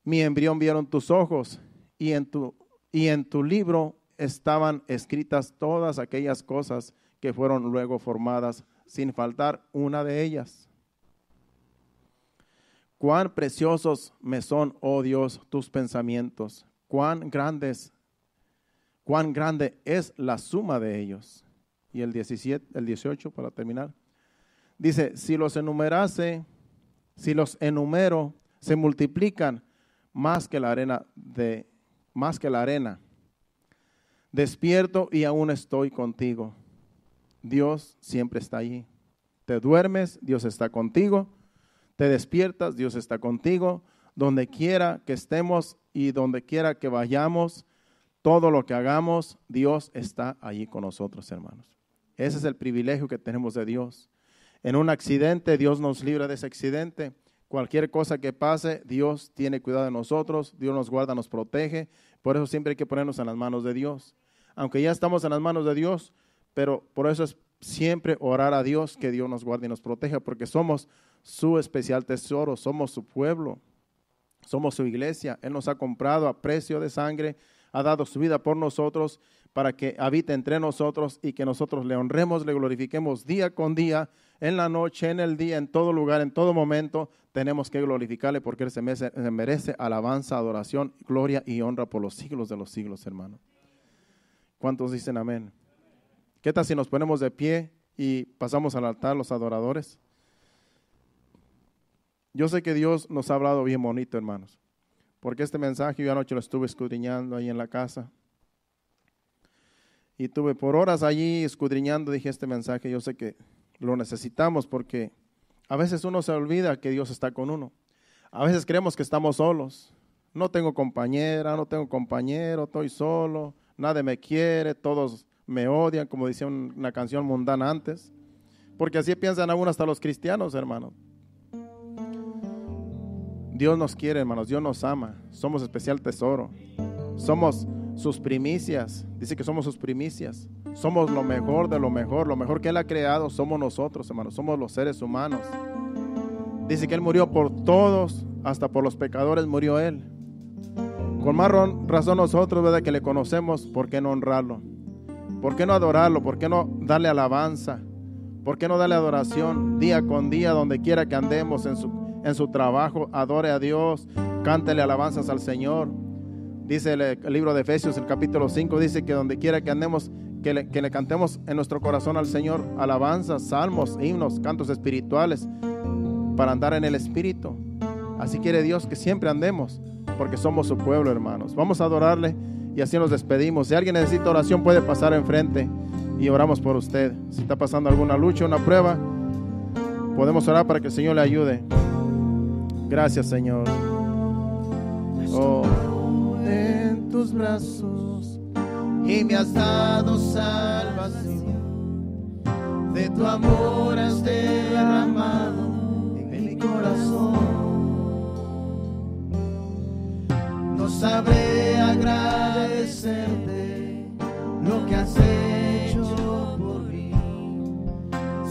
Mi embrión vieron tus ojos, y en tu libro estaban escritas todas aquellas cosas que fueron luego formadas, sin faltar una de ellas. Cuán preciosos me son, oh Dios, tus pensamientos, cuán grande es la suma de ellos. Y el 18 para terminar, dice, si los enumero, se multiplican más que la arena. Despierto y aún estoy contigo. Dios siempre está allí. Te duermes, Dios está contigo. Te despiertas, Dios está contigo. Donde quiera que estemos y donde quiera que vayamos, todo lo que hagamos, Dios está allí con nosotros, hermanos. Ese es el privilegio que tenemos de Dios. En un accidente, Dios nos libra de ese accidente. Cualquier cosa que pase, Dios tiene cuidado de nosotros, Dios nos guarda, nos protege. Por eso siempre hay que ponernos en las manos de Dios. Aunque ya estamos en las manos de Dios, pero por eso es siempre orar a Dios que Dios nos guarde y nos proteja, porque somos su especial tesoro, somos su pueblo, somos su iglesia. Él nos ha comprado a precio de sangre, ha dado su vida por nosotros para que habite entre nosotros y que nosotros le honremos, le glorifiquemos día con día, en la noche, en el día, en todo lugar, en todo momento. Tenemos que glorificarle porque Él se merece alabanza, adoración, gloria y honra por los siglos de los siglos, hermano. ¿Cuántos dicen amén? ¿Qué tal si nos ponemos de pie y pasamos al altar los adoradores? Yo sé que Dios nos ha hablado bien bonito, hermanos, porque este mensaje yo anoche lo estuve escudriñando ahí en la casa. Y tuve por horas allí escudriñando, dije, este mensaje yo sé que lo necesitamos porque a veces uno se olvida que Dios está con uno. A veces creemos que estamos solos. No tengo compañera, no tengo compañero, estoy solo, nadie me quiere, todos me odian, como decía una canción mundana antes. Porque así piensan aún hasta los cristianos, hermanos. Dios nos quiere, hermanos, Dios nos ama, somos especial tesoro, somos sus primicias, dice que somos sus primicias, somos lo mejor de lo mejor que Él ha creado somos nosotros, hermanos, somos los seres humanos. Dice que Él murió por todos, hasta por los pecadores murió Él. Con más razón nosotros, ¿verdad?, que le conocemos, ¿por qué no honrarlo? ¿Por qué no adorarlo? ¿Por qué no darle alabanza? ¿Por qué no darle adoración día con día, donde quiera que andemos, en su trabajo? Adore a Dios, cántele alabanzas al Señor. Dice el libro de Efesios, el capítulo 5, dice que donde quiera que andemos, que le cantemos en nuestro corazón al Señor alabanzas, salmos, himnos, cantos espirituales, para andar en el Espíritu. Así quiere Dios que siempre andemos, porque somos su pueblo, hermanos. Vamos a adorarle y así nos despedimos. Si alguien necesita oración, puede pasar enfrente y oramos por usted. Si está pasando alguna lucha, una prueba, podemos orar para que el Señor le ayude. Gracias, Señor. Oh, en tus brazos y me has dado salvación. De tu amor has derramado en mi corazón. No sabré agradecerte lo que has hecho por mí.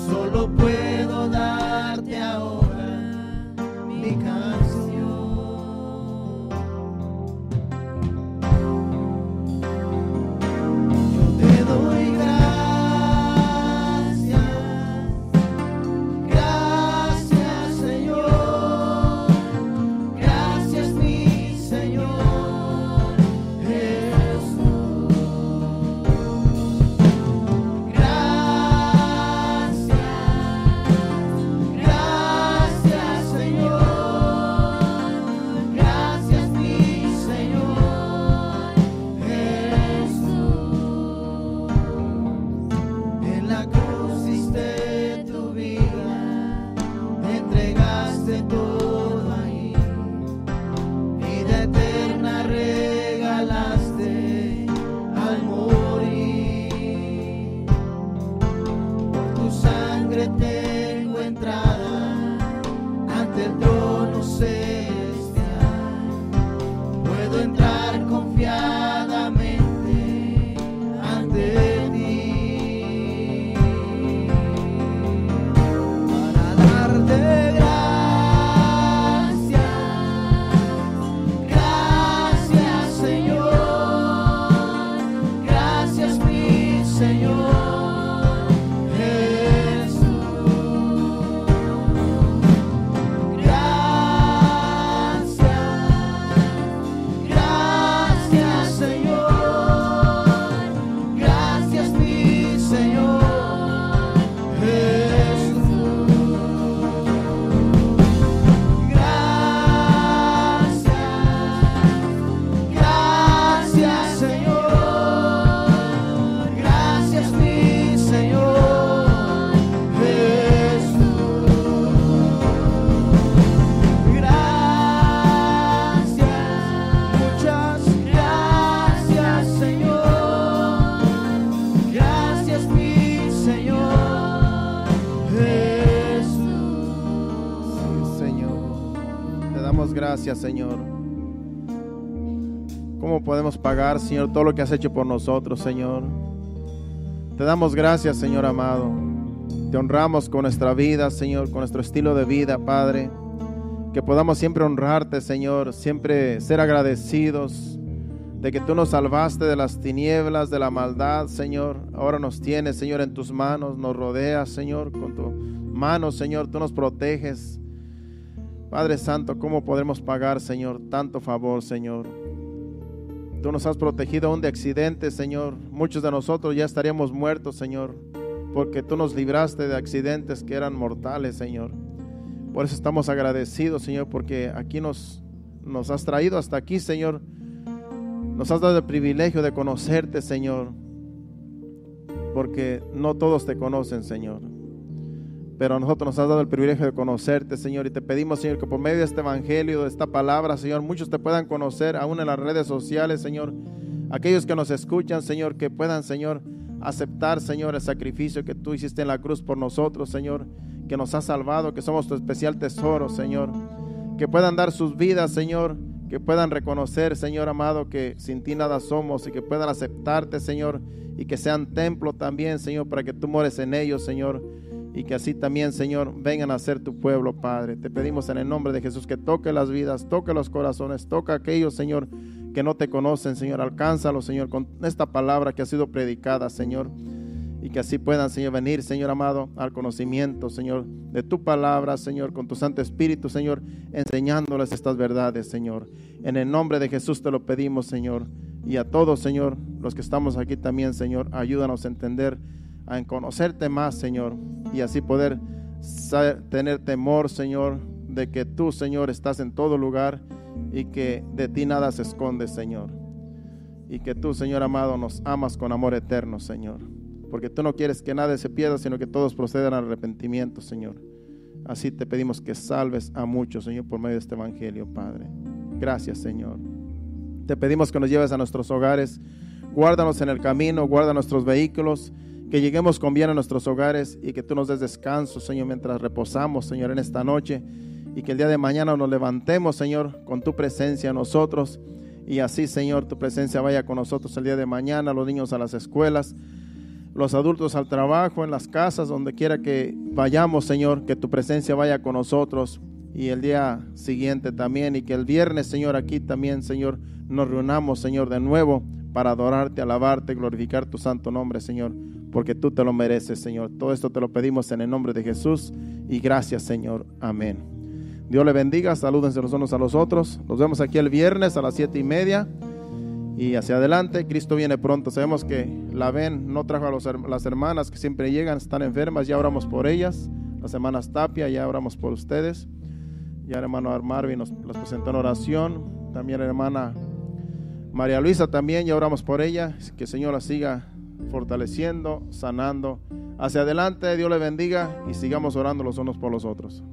Solo puedo darte ahora mi canción. Yo te doy gracias, Señor. Gracias, mi Señor Jesús. Gracias, Señor. ¿Cómo podemos pagar, Señor, todo lo que has hecho por nosotros, Señor? Te damos gracias, Señor amado. Te honramos con nuestra vida, Señor, con nuestro estilo de vida, Padre. Que podamos siempre honrarte, Señor, siempre ser agradecidos de que tú nos salvaste de las tinieblas, de la maldad, Señor. Ahora nos tienes, Señor, en tus manos, nos rodeas, Señor, con tu mano, Señor, tú nos proteges. Padre Santo, ¿cómo podremos pagar, Señor, tanto favor, Señor? Tú nos has protegido aún de accidentes, Señor. Muchos de nosotros ya estaríamos muertos, Señor, porque tú nos libraste de accidentes que eran mortales, Señor. Por eso estamos agradecidos, Señor, porque aquí nos has traído hasta aquí, Señor. Nos has dado el privilegio de conocerte, Señor, porque no todos te conocen, Señor. Pero a nosotros nos has dado el privilegio de conocerte, Señor, y te pedimos, Señor, que por medio de este evangelio, de esta palabra, Señor, muchos te puedan conocer aún en las redes sociales, Señor. Aquellos que nos escuchan, Señor, que puedan, Señor, aceptar, Señor, el sacrificio que tú hiciste en la cruz por nosotros, Señor, que nos has salvado, que somos tu especial tesoro, Señor. Que puedan dar sus vidas, Señor, que puedan reconocer, Señor amado, que sin ti nada somos, y que puedan aceptarte, Señor, y que sean templo también, Señor, para que tú mores en ellos, Señor. Y que así también, Señor, vengan a ser tu pueblo, Padre. Te pedimos en el nombre de Jesús que toque las vidas, toque los corazones, toca a aquellos, Señor, que no te conocen, Señor. Alcánzalos, Señor, con esta palabra que ha sido predicada, Señor. Y que así puedan, Señor, venir, Señor amado, al conocimiento, Señor, de tu palabra, Señor, con tu Santo Espíritu, Señor, enseñándoles estas verdades, Señor. En el nombre de Jesús te lo pedimos, Señor. Y a todos, Señor, los que estamos aquí también, Señor, ayúdanos a entender, a conocerte más, Señor, y así poder tener temor, Señor, de que tú, Señor, estás en todo lugar y que de ti nada se esconde, Señor, y que tú, Señor amado, nos amas con amor eterno, Señor, porque tú no quieres que nadie se pierda, sino que todos procedan al arrepentimiento, Señor. Así te pedimos que salves a muchos, Señor, por medio de este evangelio, Padre. Gracias, Señor. Te pedimos que nos lleves a nuestros hogares, guárdanos en el camino, guarda nuestros vehículos, que lleguemos con bien a nuestros hogares y que tú nos des descanso, Señor, mientras reposamos, Señor, en esta noche, y que el día de mañana nos levantemos, Señor, con tu presencia en nosotros, y así, Señor, tu presencia vaya con nosotros el día de mañana, los niños a las escuelas, los adultos al trabajo, en las casas, donde quiera que vayamos, Señor, que tu presencia vaya con nosotros, y el día siguiente también, y que el viernes, Señor, aquí también, Señor, nos reunamos, Señor, de nuevo para adorarte, alabarte, glorificar tu santo nombre, Señor, porque tú te lo mereces, Señor. Todo esto te lo pedimos en el nombre de Jesús y gracias, Señor. Amén. Dios le bendiga, salúdense los unos a los otros. Nos vemos aquí el viernes a las 7:30 y hacia adelante. Cristo viene pronto. Sabemos que la ven no trajo a las hermanas que siempre llegan, están enfermas, ya oramos por ellas. Las hermanas Tapia, ya oramos por ustedes. Ya el hermano Marvin nos presentó en oración. También la hermana María Luisa también, ya oramos por ella. Que el Señor la siga fortaleciendo, sanando. Hacia adelante, Dios le bendiga y sigamos orando los unos por los otros.